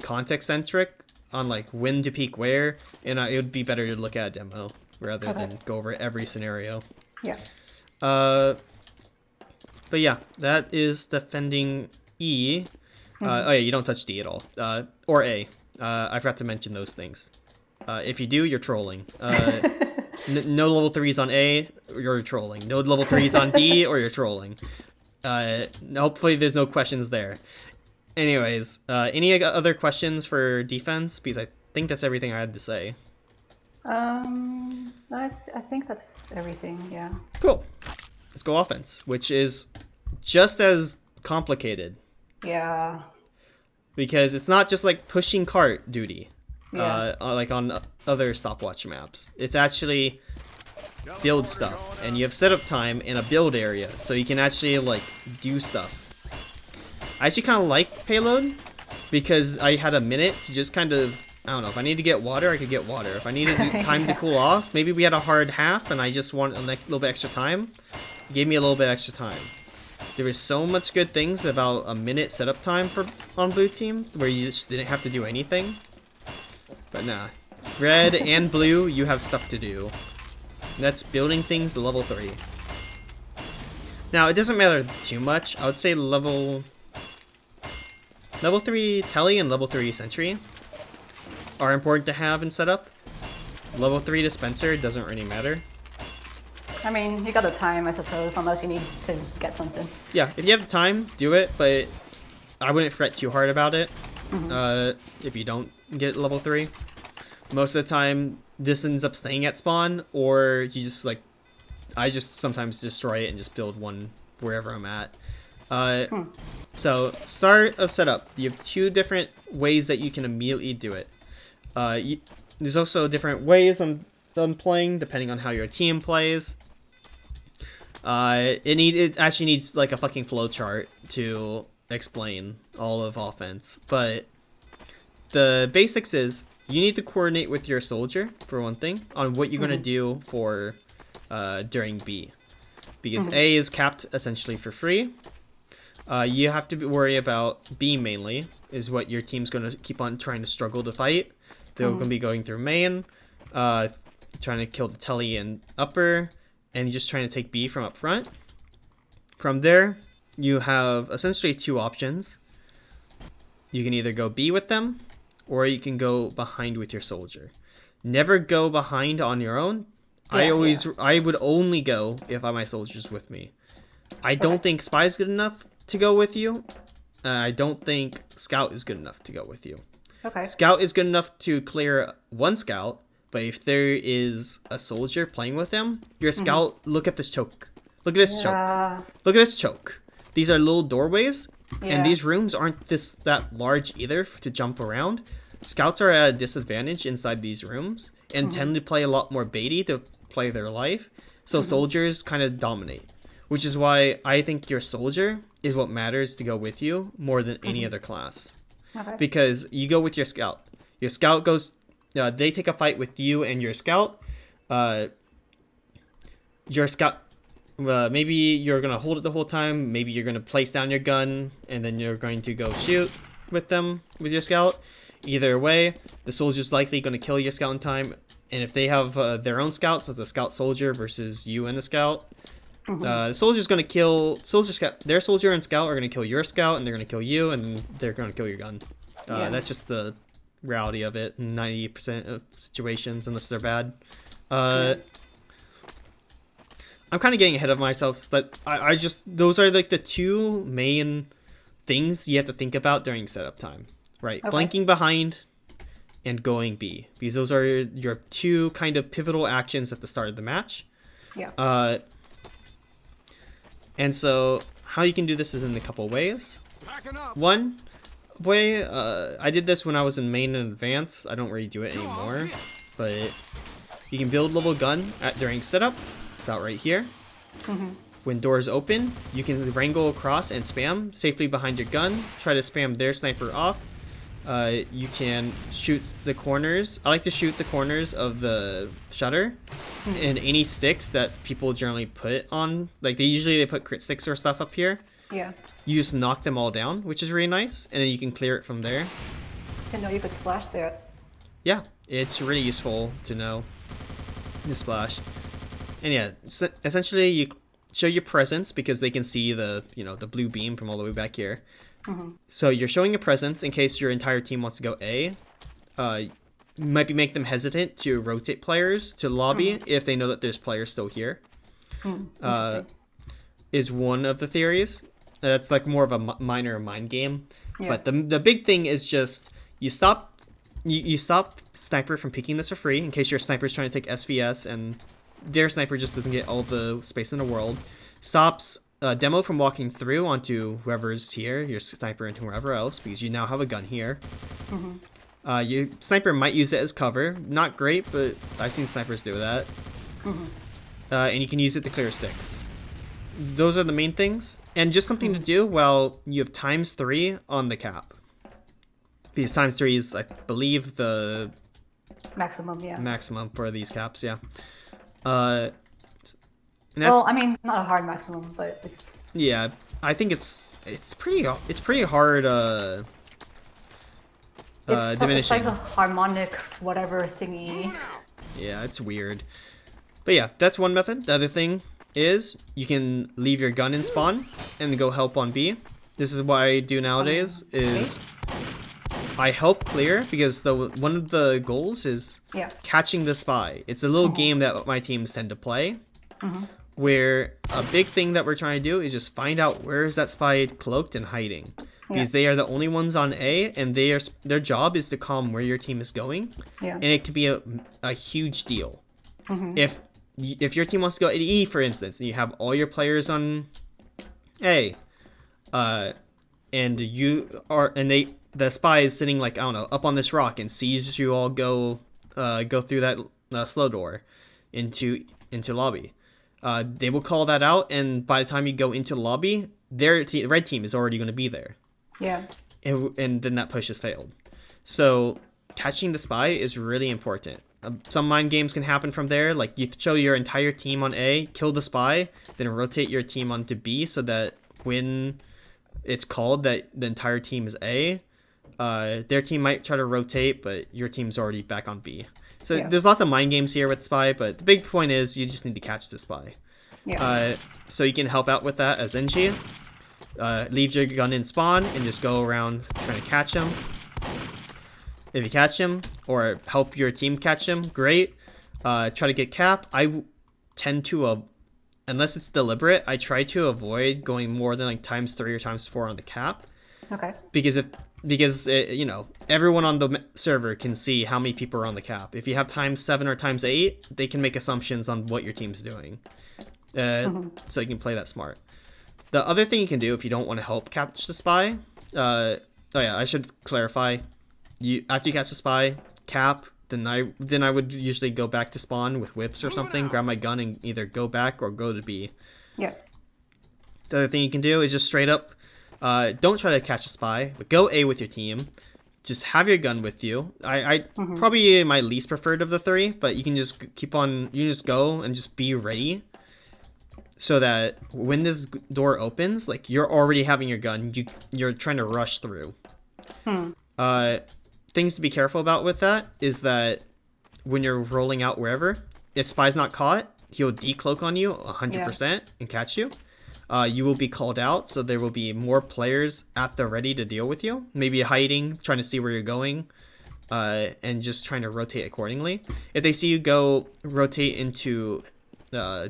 context-centric on like when to peek where, and it would be better to look at a demo rather than go over every scenario. Yeah. But yeah, that is defending E. Oh yeah, you don't touch D at all. Or A. I forgot to mention those things. If you do, you're trolling. No level 3s on A, you're trolling. No level 3s on D, or you're trolling. Hopefully there's no questions there. Anyways, any other questions for defense? Because I think that's everything I had to say. I think that's everything, yeah. Cool. Let's go offense, which is just as complicated. Yeah. Because it's not just like pushing cart duty, Yeah. like on other stopwatch maps. It's actually build stuff, and you have setup time in a build area, so you can actually like do stuff. I actually kind of like payload because I had a minute to just kind of, I don't know, if I need to get water, I could get water. If I needed time to cool off, maybe we had a hard half and I just want a little bit extra time. It gave me a little bit extra time. There was so much good things about a minute setup time on blue team where you just didn't have to do anything. But nah, red and blue, you have stuff to do. That's building things to level 3. Now, it doesn't matter too much. I would say level 3 Telly and level 3 Sentry are important to have in setup. Level 3 Dispenser doesn't really matter. I mean, you got the time, I suppose, unless you need to get something. Yeah, if you have the time, do it, but I wouldn't fret too hard about it if you don't get level 3. Most of the time, this ends up staying at spawn, or you just like, I just sometimes destroy it and just build one wherever I'm at. So, start of setup. You have 2 different ways that you can immediately do it. There's also different ways on playing, depending on how your team plays. It actually needs like a fucking flowchart to explain all of offense. But the basics is, you need to coordinate with your soldier, for one thing, on what you're going to do for during B. Because A is capped essentially for free. You have to worry about B mainly, is what your team's going to keep on trying to struggle to fight. They're going to be going through main, trying to kill the telly and upper, and just trying to take B from up front. From there, you have essentially 2 options. You can either go B with them, or you can go behind with your soldier. Never go behind on your own. Yeah, I would only go if my soldier's with me. I don't think Spy's good enough to go with you. I don't think Scout is good enough to go with you. Okay. Scout is good enough to clear one Scout, but if there is a soldier playing with him, your Scout, look at this choke. Look at this choke. Look at this choke. These are little doorways, and these rooms aren't that large either to jump around. Scouts are at a disadvantage inside these rooms and tend to play a lot more baity to play their life, so soldiers kind of dominate. Which is why I think your soldier is what matters to go with you more than any other class. Okay. Because you go with your scout. Your scout goes... they take a fight with you and your scout. Your scout... maybe you're going to hold it the whole time. Maybe you're going to place down your gun. And then you're going to go shoot with them, with your scout. Either way, the soldier's likely going to kill your scout in time. And if they have their own scout, so it's a scout soldier versus you and a scout... the soldier's gonna kill their soldier and scout are gonna kill your scout, and they're gonna kill you, and they're gonna kill your gun. That's just the reality of it in 90% of situations, unless they're bad. I'm kind of getting ahead of myself, but I just, those are like the 2 main things you have to think about during setup time, right? Okay. Flanking behind and going B, because those are your 2 kind of pivotal actions at the start of the match. Yeah. And so how you can do this is in a couple ways. One way, I did this when I was in main and advance. I don't really do it anymore, but you can build level gun during setup, about right here. When doors open, you can wrangle across and spam safely behind your gun. Try to spam their sniper off. You can shoot the corners. I like to shoot the corners of the shutter and any sticks that people generally put on. Like they put crit sticks or stuff up here. Yeah. You just knock them all down, which is really nice, and then you can clear it from there. Didn't know you could splash there. Yeah, it's really useful to know the splash. And yeah, essentially you show your presence because they can see the the blue beam from all the way back here. So you're showing your presence in case your entire team wants to go A. You might make them hesitant to rotate players to lobby if they know that there's players still here. Is one of the theories. That's like more of a minor mind game. Yeah. But the big thing is just you stop sniper from picking this for free in case your sniper's trying to take SVS and their sniper just doesn't get all the space in the world. Stops demo from walking through onto whoever's here, your sniper and whoever else, because you now have a gun here. Your sniper might use it as cover. Not great, but I've seen snipers do that. And you can use it to clear sticks. Those are the main things. And just something to do while you have ×3 on the cap. Because ×3 is, I believe, the maximum for these caps, yeah. Well, I mean, not a hard maximum, but it's... Yeah, I think it's pretty hard diminishing. It's like a harmonic whatever thingy. Yeah, it's weird. But yeah, that's one method. The other thing is you can leave your gun in spawn and go help on B. This is what I do nowadays is I help clear because one of the goals is catching the spy. It's a little game that my teams tend to play where a big thing that we're trying to do is just find out where is that spy cloaked and hiding. Because they are the only ones on A, and their job is to calm where your team is going. And it could be a huge deal. If your team wants to go to E, for instance, and you have all your players on A, and the spy is sitting like, I don't know, up on this rock and sees you all go through that slow door into lobby. They will call that out, and by the time you go into the lobby, the red team is already going to be there. Yeah. And then that push has failed. So catching the spy is really important. Some mind games can happen from there. Like you show your entire team on A, kill the spy, then rotate your team onto B so that when it's called that the entire team is A, their team might try to rotate, but your team's already back on B. So there's lots of mind games here with spy, but the big point is you just need to catch the spy. So you can help out with that as NG. Leave your gun in spawn and just go around trying to catch him. If you catch him or help your team catch him, great. Try to get cap. I tend to, unless it's deliberate, I try to avoid going more than like ×3 or ×4 on the cap. Okay. Because everyone on the server can see how many people are on the cap. If you have ×7 or ×8, they can make assumptions on what your team's doing. So you can play that smart. The other thing you can do if you don't want to help catch the spy, I should clarify. After you catch the spy, cap, then I would usually go back to spawn with whips or something, grab my gun and either go back or go to B. Yeah. The other thing you can do is just straight up, don't try to catch a spy, but go A with your team. Just have your gun with you. I probably my least preferred of the three, but you can just just go and just be ready. So that when this door opens, like you're already having your gun, you're trying to rush through. Things to be careful about with that is that when you're rolling out wherever, if spy's not caught, he'll decloak on you 100% and catch you. You will be called out, so there will be more players at the ready to deal with you. Maybe hiding, trying to see where you're going, and just trying to rotate accordingly. If they see you go rotate into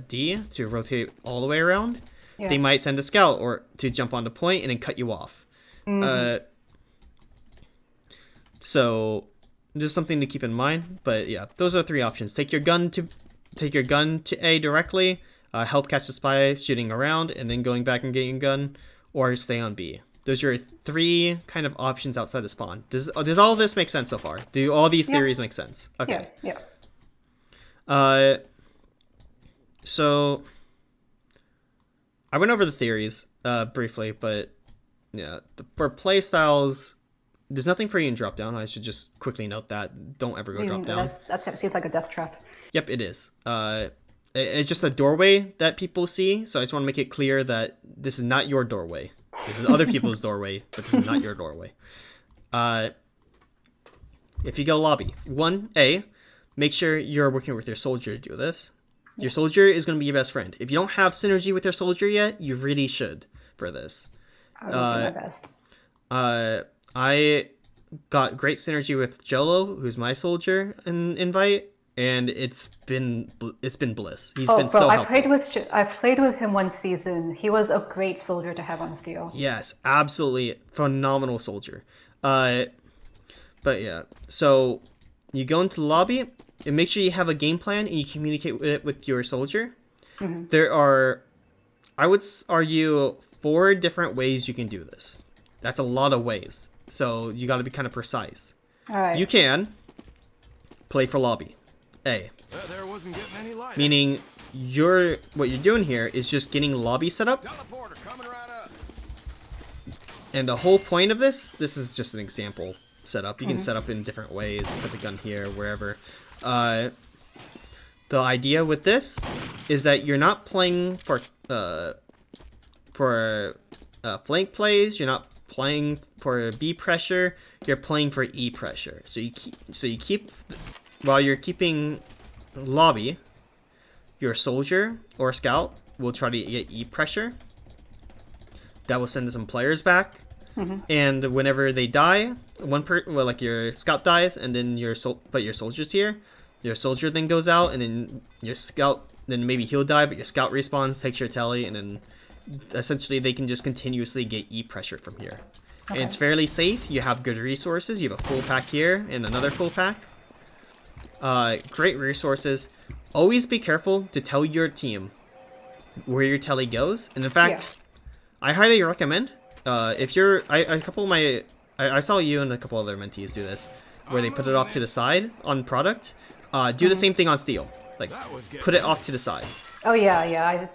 D to rotate all the way around, they might send a scout or to jump on the point and then cut you off. So just something to keep in mind. But yeah, those are three options. Take your gun to A directly, help catch the spy shooting around, and then going back and getting a gun, or stay on B. Those are your three kind of options outside of spawn. Does all of this make sense so far? Do all these theories make sense? Okay. So I went over the theories briefly, but yeah, for play styles, there's nothing for you in drop down. I should just quickly note that. Don't ever go drop down. That seems like a death trap. Yep, it is. It's just a doorway that people see, so I just want to make it clear that this is not your doorway. This is other people's doorway, but this is not your doorway. If you go lobby, 1A, make sure you're working with your soldier to do this. Your soldier is going to be your best friend. If you don't have synergy with your soldier yet, you really should for this. I will do my best. I got great synergy with Jello, who's my soldier in Invite, and it's been bliss. He's been so helpful. I played with him one season. He was a great soldier to have on Steel. Yes, absolutely phenomenal soldier. But yeah, so you go into the lobby and make sure you have a game plan and you communicate with it with your soldier. Mm-hmm. There are, I would argue, 4 different ways you can do this. That's a lot of ways. So you got to be kind of precise. All right. You can play for lobby. A. There wasn't getting any light. Meaning what you're doing here is just getting lobby set up. Teleporter coming right up. And the whole point of this is just an example setup. You can set up in different ways, put the gun here, wherever. The idea with this is that you're not playing for flank plays. You're not playing for B pressure. You're playing for E pressure. So you keep while you're keeping lobby, your soldier or scout will try to get E pressure. That will send some players back. And whenever they die, like your scout dies, and then your soldier's here. Your soldier then goes out, and then your scout, then maybe he'll die, but your scout respawns, takes your telly, and then essentially they can just continuously get E pressure from here. Okay. And it's fairly safe. You have good resources. You have a full pack here and another full pack. Great resources. Always be careful to tell your team where your telly goes. And in fact, I highly recommend if you're I saw you and a couple other mentees do this, where they put it off to the side on product. Do the same thing on steel. Like, put it off to the side. Oh yeah.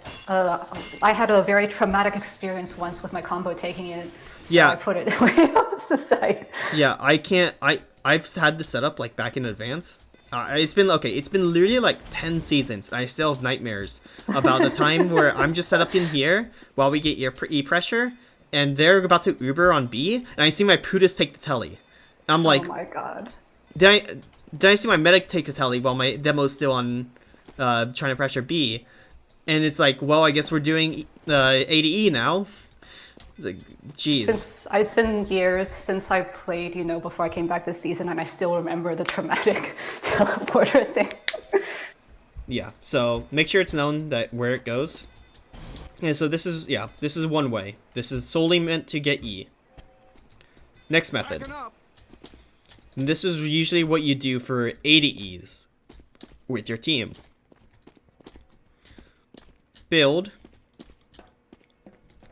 I had a very traumatic experience once with my combo taking it. So I put it way off to the side. Yeah, I've had this set up like back in advance. It's been literally like 10 seasons. I still have nightmares about the time where I'm just set up in here while we get E pressure, and they're about to Uber on B, and I see my Putis take the telly. I'm like, oh my god. Did I see my medic take the telly while my demo's still on trying to pressure B? And it's like, well, I guess we're doing A to E now. It's like, geez. It's been years since I played, before I came back this season, and I still remember the traumatic teleporter thing. Yeah, so make sure it's known that where it goes. And so this is one way. This is solely meant to get E. Next method. And this is usually what you do for A to E's with your team. Build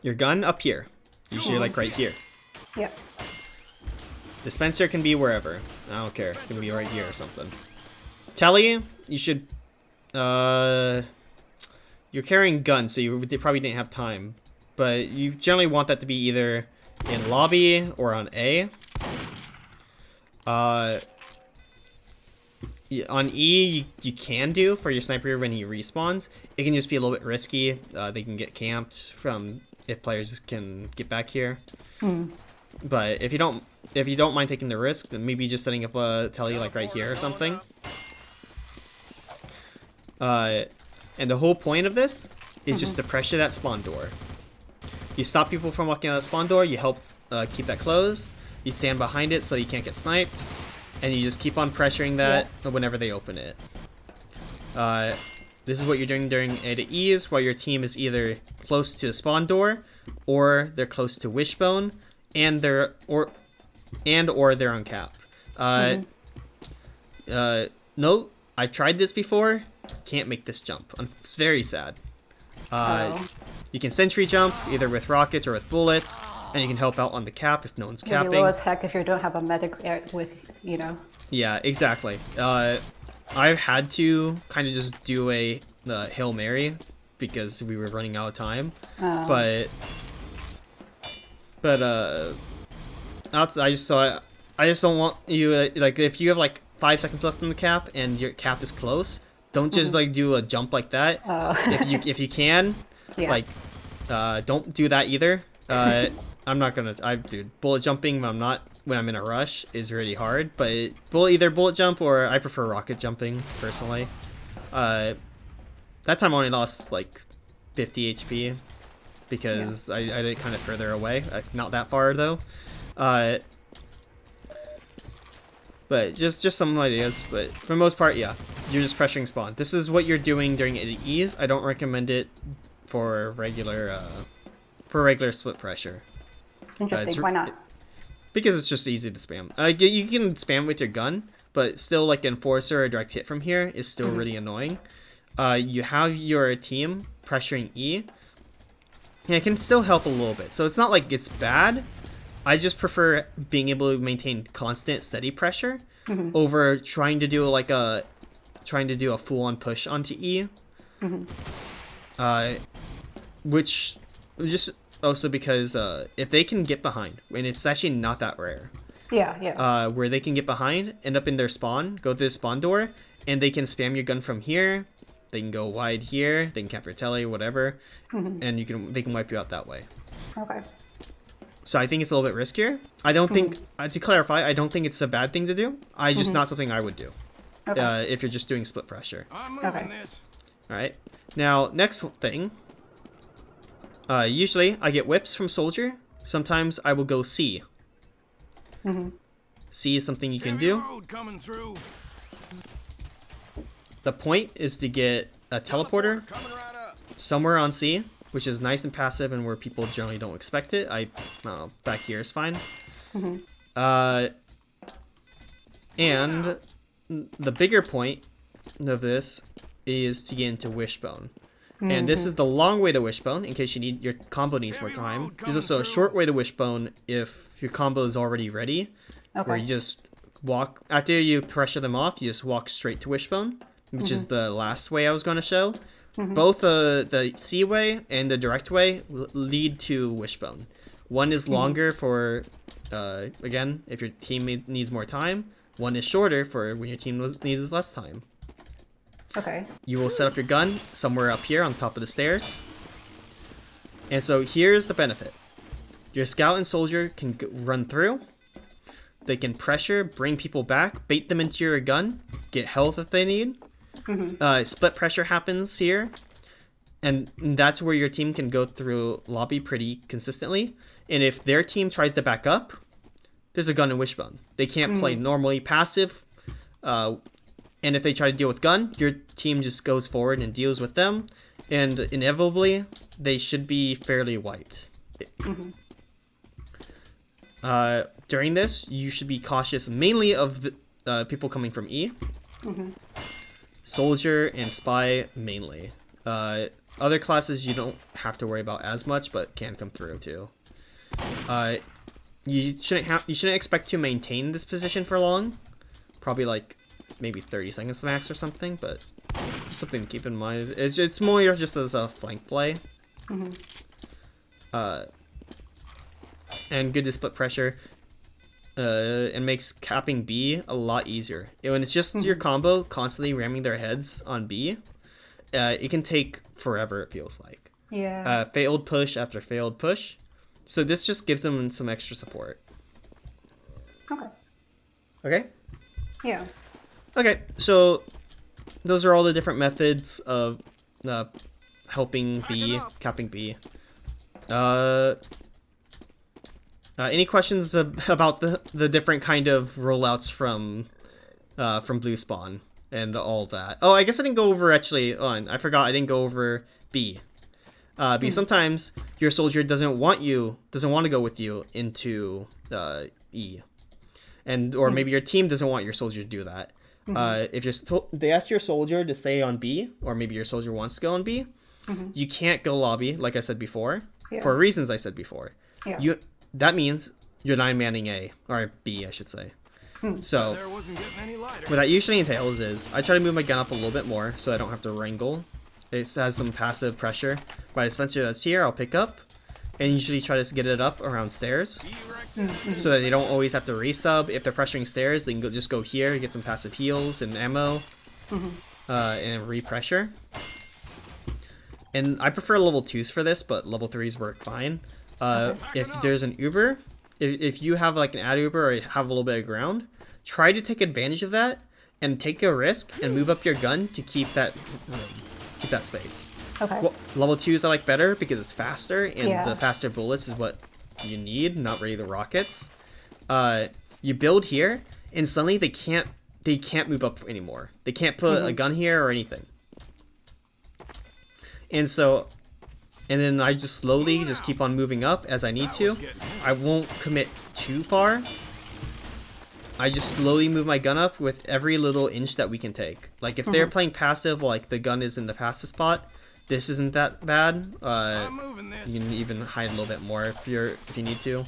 your gun up here. Usually like right here. Yep. Dispenser can be wherever. I don't care. It can be right here or something. Telly, you should... You're carrying guns, so you probably didn't have time. But you generally want that to be either in lobby or on A. On E, you can do for your sniper when he respawns. It can just be a little bit risky. They can get camped from if players can get back here. But if you don't mind taking the risk, then maybe just setting up a telly like right here or something. And the whole point of this is just to pressure that spawn door. You stop people from walking out of the spawn door. You help keep that closed. You stand behind it so you can't get sniped. And you just keep on pressuring that whenever they open it. This is what you're doing during A to E's, while your team is either close to the spawn door, or they're close to wishbone, and they're or they're on cap. Note, I've tried this before. Can't make this jump. It's very sad. You can sentry jump either with rockets or with bullets. And you can help out on the cap if no one's capping. Maybe low as heck if you don't have a medic with, Yeah, exactly. I've had to kind of just do a Hail Mary because we were running out of time. Oh. But I just don't want you like if you have like 5 seconds left in the cap and your cap is close, don't just like do a jump like that. Oh. If you can, Yeah. like don't do that either. I'm not gonna. Dude, bullet jumping when I'm in a rush is really hard. But either bullet jump or I prefer rocket jumping personally. That time I only lost like 50 HP because I did it kind of further away, not that far though. But just some ideas. But for the most part, yeah, you're just pressuring spawn. This is what you're doing during ease. I don't recommend it for regular split pressure. Interesting. Why not? Because it's just easy to spam. You can spam with your gun, but still like Enforcer or Direct Hit from here is still really annoying. You have your team pressuring E, and it can still help a little bit. So it's not like it's bad. I just prefer being able to maintain constant, steady pressure over trying to do a full-on push onto E. Which just also because if they can get behind, and it's actually not that rare. Yeah. Where they can get behind, end up in their spawn, go through the spawn door, and they can spam your gun from here. They can go wide here. They can cap your telly, whatever, and they can wipe you out that way. Okay. So I think it's a little bit riskier. I don't think, to clarify, I don't think it's a bad thing to do. Just not something I would do. Okay. If you're just doing split pressure. I'm moving Okay. this. All right. Now next thing. Usually I get whips from soldier. Sometimes I will go C. C is something you can Heavy do. load coming through. The point is to get a teleporter Coming right up. somewhere on C, which is nice and passive and where people generally don't expect it. I don't know, back here is fine. And the bigger point of this is to get into Wishbone. And this is the long way to Wishbone in case your combo needs more time. There's also a short way to Wishbone if your combo is already ready, where you just walk, after you pressure them off, you just walk straight to Wishbone, which is the last way I was going to show. Both the C way and the direct way lead to Wishbone. One is longer for, again, if your team needs more time. One is shorter for when your team needs less time. Okay. You will set up your gun somewhere up here on top of the stairs. And so here's the benefit. Your scout and soldier can run through. They can pressure, bring people back, bait them into your gun, get health if they need. Split pressure happens here. And that's where your team can go through lobby pretty consistently. And if their team tries to back up, there's a gun and Wishbone. They can't play normally passive. And if they try to deal with gun, your team just goes forward and deals with them. And inevitably, they should be fairly wiped. During this, you should be cautious mainly of the people coming from E. Soldier and Spy mainly. Other classes you don't have to worry about as much, but can come through too. You shouldn't expect to maintain this position for long. Probably like maybe 30 seconds max or something, but something to keep in mind. It's more just as a flank play. And good to split pressure. It makes capping B a lot easier. When it's just your combo constantly ramming their heads on B, it can take forever, it feels like. Yeah. Failed push after failed push. So this just gives them some extra support. Okay. Okay? Yeah. Okay, so those are all the different methods of helping B, capping B. Any questions about the different kind of rollouts from Blue Spawn and all that? Oh, I guess I didn't go over actually. I forgot I didn't go over B. Because sometimes your soldier doesn't want to go with you into E, or maybe your team doesn't want your soldier to do that. If they ask your soldier to stay on B, or maybe your soldier wants to go on B, you can't go lobby, like I said before, for reasons I said before. Yeah. That means you're 9-manning A, or B, I should say. So, There wasn't getting any lighter. what that usually entails is, I try to move my gun up a little bit more, so I don't have to wrangle It has some passive pressure. My dispenser that's here, I'll pick up, and usually try to get it up around stairs, so that they don't always have to resub. If they're pressuring stairs, they can just go here, get some passive heals and ammo, and re-pressure. And I prefer level 2s for this, but level 3s work fine. If there's an Uber, if you have like an ad Uber or have a little bit of ground, try to take advantage of that and take a risk and move up your gun to keep that space. Okay. Well, level 2s I like better because it's faster, and the faster bullets is what you need, not really the rockets. You build here, and suddenly they can't move up anymore. They can't put a gun here or anything. And then I just slowly just keep on moving up as I need to. I won't commit too far. I just slowly move my gun up with every little inch that we can take. Like if they're playing passive, like the gun is in the passive spot, this isn't that bad. You can even hide a little bit more if you need to.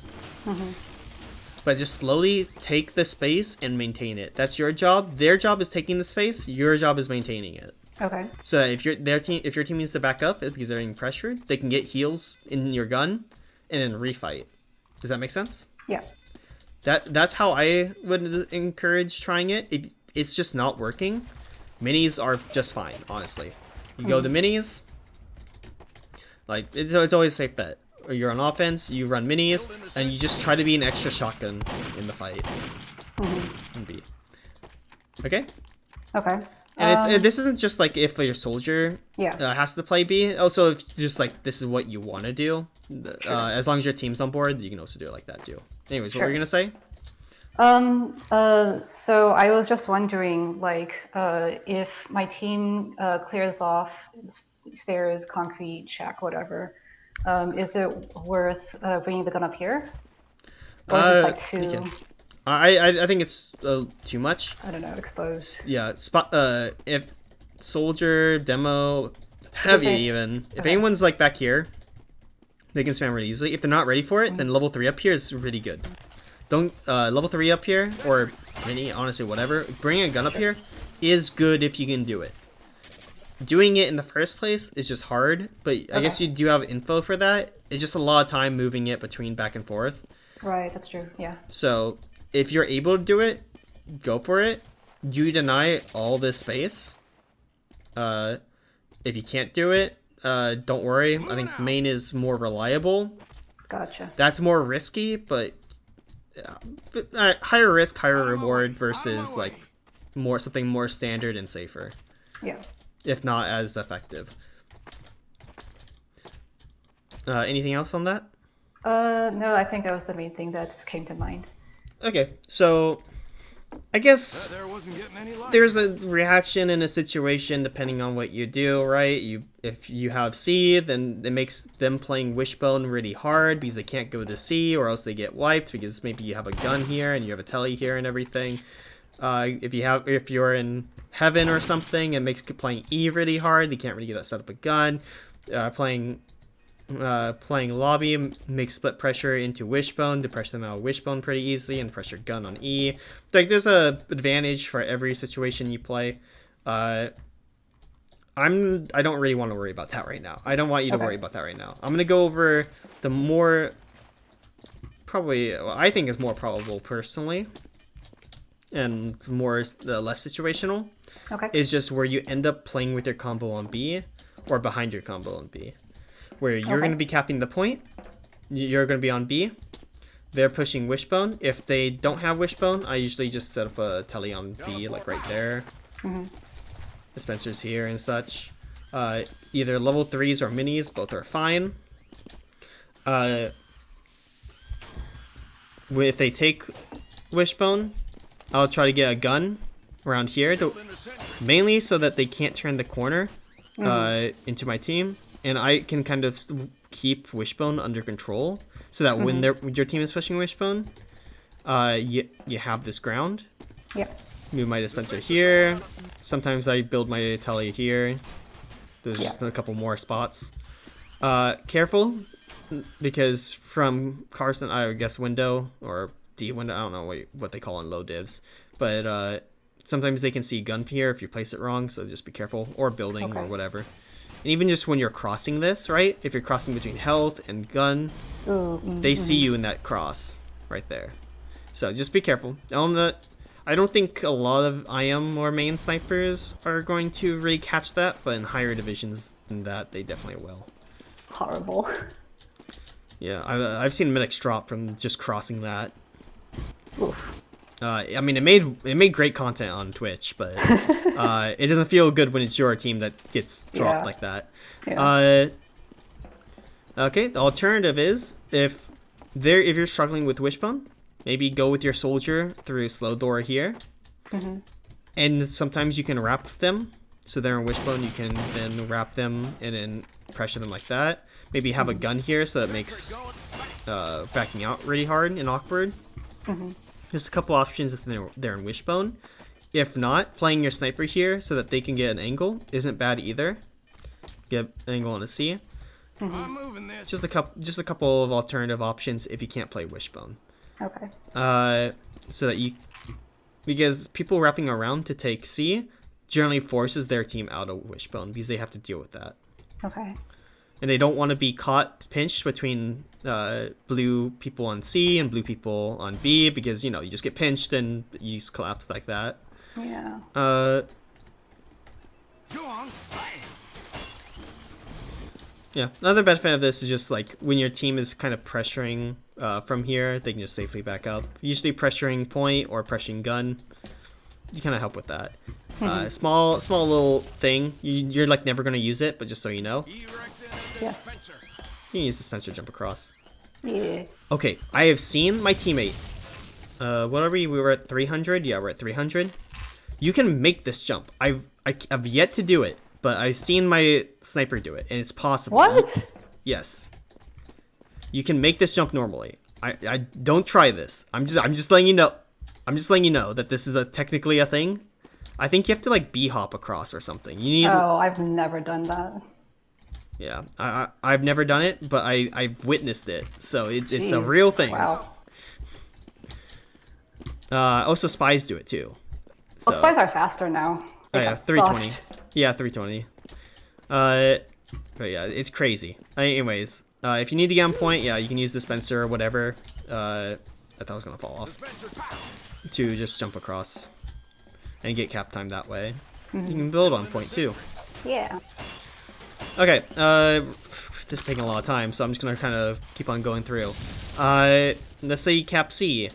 But just slowly take the space and maintain it. That's your job. Their job is taking the space. Your job is maintaining it. Okay. So that if your team needs to back up because they're being pressured, they can get heals in your gun and then refight. Does that make sense? Yeah. That's how I would encourage trying it. It's just not working. Minis are just fine, honestly. You go to minis. Like it's always a safe bet. Or you're on offense, you run minis, and you just try to be an extra shotgun in the fight. And B. Okay. Okay. And this isn't just like if your soldier Yeah. has to play B. Also, if just like this is what you want to do, as long as your team's on board, you can also do it like that too. Anyways, what were you gonna say? So I was just wondering, like, if my team clears off stairs, concrete, shack, whatever, is it worth bringing the gun up here? Or is it like too? I think it's too much. I don't know, exposed. Yeah, if soldier, demo, heavy even. If anyone's like back here, they can spam really easily. If they're not ready for it, then level 3 up here is really good. Don't level 3 up here or mini, honestly, whatever. Bringing a gun up here is good if you can do it. Doing it in the first place is just hard, but I guess you do have info for that. It's just a lot of time moving it between back and forth. Right, that's true. Yeah. So if you're able to do it, go for it. You deny all this space. If you can't do it, don't worry. I think main is more reliable. Gotcha. That's more risky, but higher risk, higher reward versus like something more standard and safer. Yeah. If not as effective. Anything else on that? No, I think that was the main thing that came to mind. Okay, so I guess There wasn't getting any light. there's a reaction in a situation depending on what you do, right? If you have C, then it makes them playing Wishbone really hard because they can't go to C, or else they get wiped because maybe you have a gun here and you have a telly here and everything. If you're in Heaven or something, it makes playing E really hard. They can't really get that set up a gun. Playing Lobby makes split pressure into Wishbone to pressure them out of Wishbone pretty easily and pressure gun on E. Like there's a advantage for every situation you play. I don't really want to worry about that right now. I don't want you to worry about that right now. I'm gonna go over the more I think is more probable personally, and more less situational. Okay. Is just where you end up playing with your combo on B or behind your combo on B. Where you're going to be capping the point, you're going to be on B, they're pushing Wishbone. If they don't have Wishbone, I usually just set up a telly on B, like right there. Dispensers here and such. Either level 3s or minis, both are fine. If they take Wishbone, I'll try to get a gun around here, mainly so that they can't turn the corner into my team. And I can kind of keep Wishbone under control, so that when your team is pushing Wishbone, you have this ground. Yep. Move my dispenser here. Sometimes I build my telly here. There's just a couple more spots. Careful, because from Carson, I guess window or D window, I don't know what they call in low divs, but sometimes they can see gun here if you place it wrong. So just be careful, or building or whatever. And even just when you're crossing this, right? If you're crossing between health and gun, they see you in that cross right there. So just be careful. I don't think a lot of IM or main snipers are going to really catch that, but in higher divisions than that, they definitely will. Horrible. Yeah, I've seen medics drop from just crossing that. Oof. I mean, it made great content on Twitch, but it doesn't feel good when it's your team that gets dropped like that. Yeah. Okay, the alternative is if you're struggling with Wishbone, maybe go with your soldier through slow door here, and sometimes you can wrap them. So they're in Wishbone, you can then wrap them and then pressure them like that. Maybe have a gun here so it makes backing out really hard and awkward. There's a couple options if they're in Wishbone. If not, playing your sniper here so that they can get an angle isn't bad either. Get an angle on a C. I'm moving this. Just a couple of alternative options if you can't play Wishbone. Okay. So that because people wrapping around to take C generally forces their team out of Wishbone because they have to deal with that. Okay. And they don't want to be pinched between blue people on C and blue people on B because, you just get pinched and you just collapse like that. Yeah. Go on. Yeah, another benefit of this is just like when your team is kind of pressuring from here, they can just safely back up. Usually pressuring point or pressuring gun, you kind of help with that. Small little thing. You're like never going to use it, but just so you know. Yes. You can use the Spencer jump across. Yeah. Okay, I have seen my teammate. What are we? We were at 300? Yeah, we're at 300. You can make this jump. I've yet to do it, but I've seen my sniper do it, and it's possible. What? Yes. You can make this jump normally. I don't try this. I'm just letting you know. I'm just letting you know that this is technically a thing. I think you have to like B-hop across or something. You need. Oh, I've never done that. Yeah, I've never done it, but I've witnessed it, so it's a Jeez. real thing. Wow. Also, spies do it too. So, Well, spies are faster now. oh They yeah, got 320. buffed. Yeah, 320. But yeah, it's crazy. Anyways, if you need to get on point, yeah, you can use the Spencer or whatever. I thought I was gonna fall off. To just jump across and get cap time that way. You can build on point too. Yeah. Okay, this is taking a lot of time, so I'm just gonna kind of keep on going through. Let's say you cap C.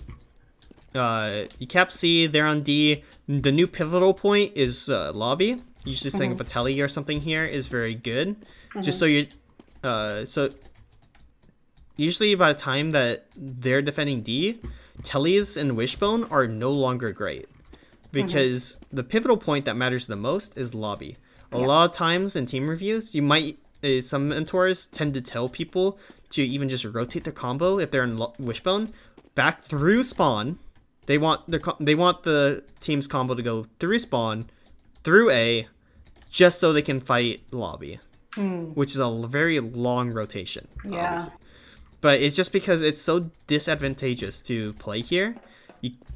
You cap C, they're on D. The new pivotal point is lobby. Usually setting up a telly or something here is very good. Just so you, so usually by the time that they're defending D, tellies and wishbone are no longer great because the pivotal point that matters the most is lobby. A lot of times in team reviews, you might some mentors tend to tell people to even just rotate their combo if they're in wishbone back through spawn. They want the team's combo to go through spawn, through A, just so they can fight lobby, which is a very long rotation. Yeah. Obviously. But it's just because it's so disadvantageous to play here,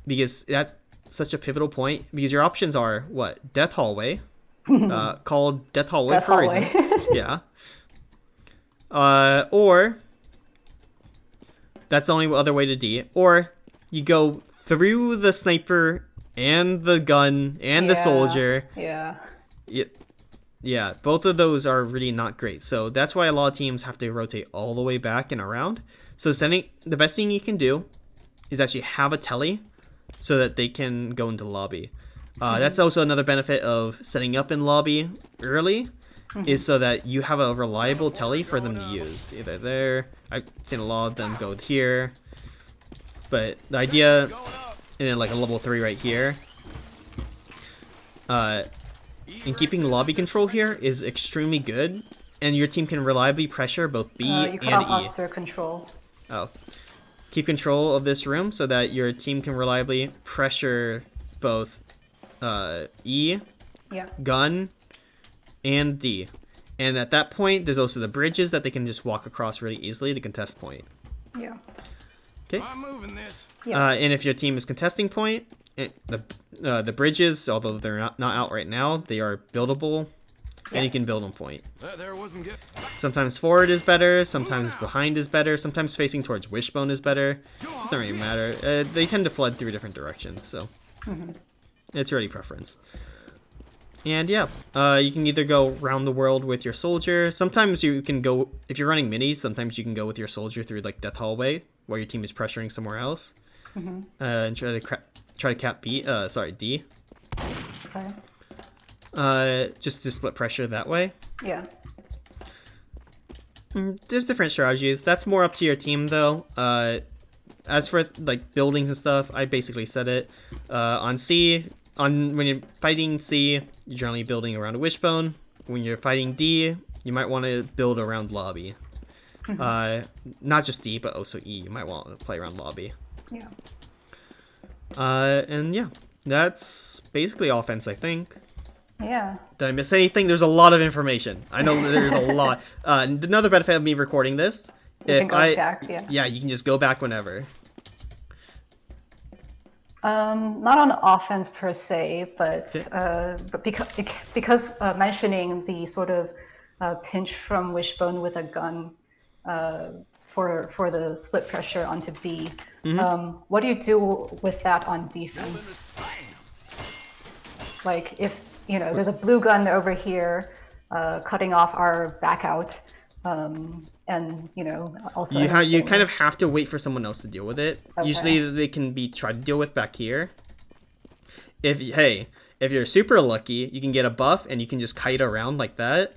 because that's such a pivotal point. Because your options are what? Death Hallway. Called Death Hallway Death for a reason. Yeah. Or that's the only other way to D. Or you go through the sniper and the gun and the soldier. Yeah. Yeah, both of those are really not great. So that's why a lot of teams have to rotate all the way back and around. So the best thing you can do is actually have a telly so that they can go into lobby. That's also another benefit of setting up in lobby early, is so that you have a reliable telly for them to use. Either there, I've seen a lot of them go here, but the idea, and then like a level 3 right here, and keeping lobby control here is extremely good, and your team can reliably pressure both B You cut and off E. after control. Oh. Keep control of this room so that your team can reliably pressure both E, gun, and D. And at that point, there's also the bridges that they can just walk across really easily to contest point. Yeah. Okay. I'm moving this. And if your team is contesting point, the bridges, although they're not out right now, they are buildable. and you can build on point. That there wasn't good. Sometimes forward is better, sometimes behind is better, sometimes facing towards wishbone is better. Doesn't really matter. They tend to flood through different directions, so it's really preference. And yeah, you can either go around the world with your soldier. Sometimes you can go, if you're running minis, sometimes you can go with your soldier through like Death Hallway, while your team is pressuring somewhere else, and try to cap D. Okay. Just to split pressure that way. Yeah. There's different strategies. That's more up to your team, though. As for like buildings and stuff, I basically said it. On C, when you're fighting C, you're generally building around a wishbone. When you're fighting D, you might want to build around lobby. Not just D, but also E. You might want to play around lobby. Yeah. And yeah, that's basically offense, I think. Yeah. Did I miss anything? There's a lot of information. I know there's a lot. Another benefit of me recording this, You can go back, yeah. you can just go back whenever. Not on offense per se, but because mentioning the sort of pinch from wishbone with a gun for the split pressure onto B. What do you do with that on defense? Like if there's a blue gun over here, cutting off our back out, and also You kind of have to wait for someone else to deal with it. Okay. Usually they can be tried to deal with back here. If you're super lucky, you can get a buff and you can just kite around like that.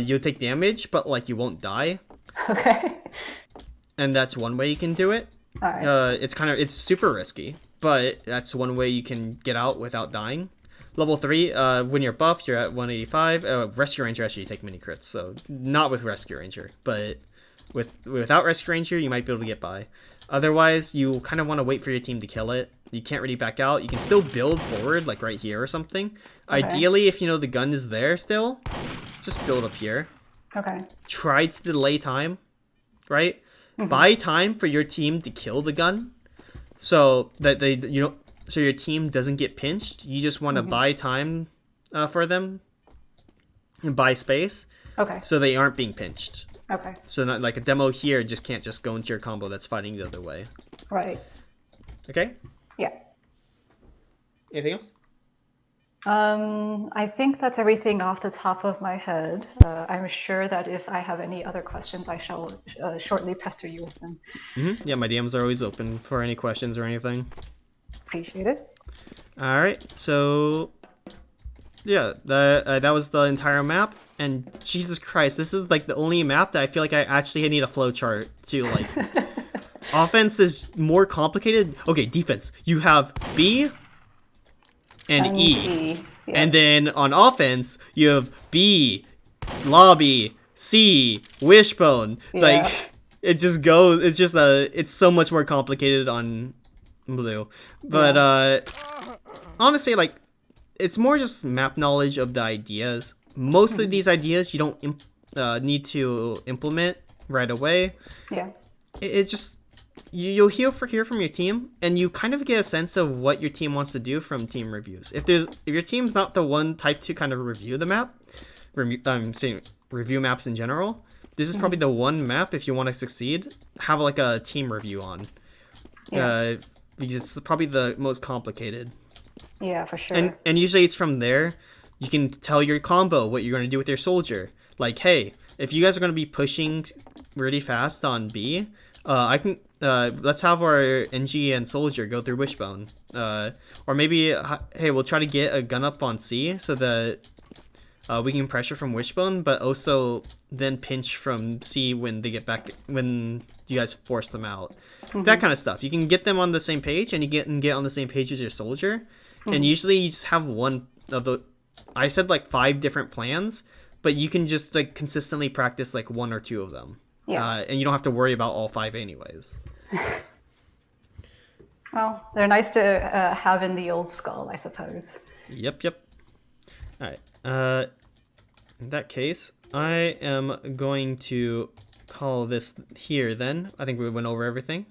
You'll take damage, but like you won't die. Okay. And that's one way you can do it. All right. It's super risky, but that's one way you can get out without dying. Level 3, when you're buffed, you're at 185. Rescue Ranger actually take mini crits, so not with Rescue Ranger, but without Rescue Ranger, you might be able to get by. Otherwise, you kind of want to wait for your team to kill it. You can't really back out. You can still build forward, like right here or something. Okay. Ideally, if the gun is there still, just build up here. Okay. Try to delay time, right? Buy time for your team to kill the gun, so that so your team doesn't get pinched. You just want to buy time for them and buy space. Okay. So they aren't being pinched. Okay. So not like a demo here just can't just go into your combo that's fighting the other way. Right. Okay? Yeah. Anything else? I think that's everything off the top of my head. I'm sure that if I have any other questions, I shall shortly pester you with them. Yeah, my DMs are always open for any questions or anything. Appreciate it. All right, so yeah, that was the entire map, and Jesus Christ, this is like the only map that I feel like I actually need a flow chart to like. Offense is more complicated. Okay, defense. You have B and E. Yeah. And then on offense, you have B, lobby, C, wishbone. Yeah. Like it just goes. It's just it's so much more complicated on blue. But honestly, like it's more just map knowledge of the ideas. Most of these ideas you don't need to implement right away. Yeah. It's just you'll hear from your team, and you kind of get a sense of what your team wants to do from team reviews. If your team's not the one type to kind of review the map, saying review maps in general, this is probably the one map if you want to succeed, have like a team review on. Yeah. Because it's probably the most complicated. Yeah, for sure. And usually it's from there you can tell your combo what you're going to do with your soldier. Like, hey, if you guys are going to be pushing really fast on B, I can let's have our NG and soldier go through wishbone, or maybe hey, we'll try to get a gun up on C so that we can pressure from wishbone, but also then pinch from C when they get back, when you guys force them out. That kind of stuff. You can get them on the same page, and you get on the same page as your soldier, and usually you just have one of the. I said like 5 different plans, but you can just like consistently practice like 1 or 2 of them. Yeah. And you don't have to worry about all 5 anyways. Well, they're nice to have in the old skull, I suppose. Yep. All right. In that case, I am going to call this here then. I think we went over everything.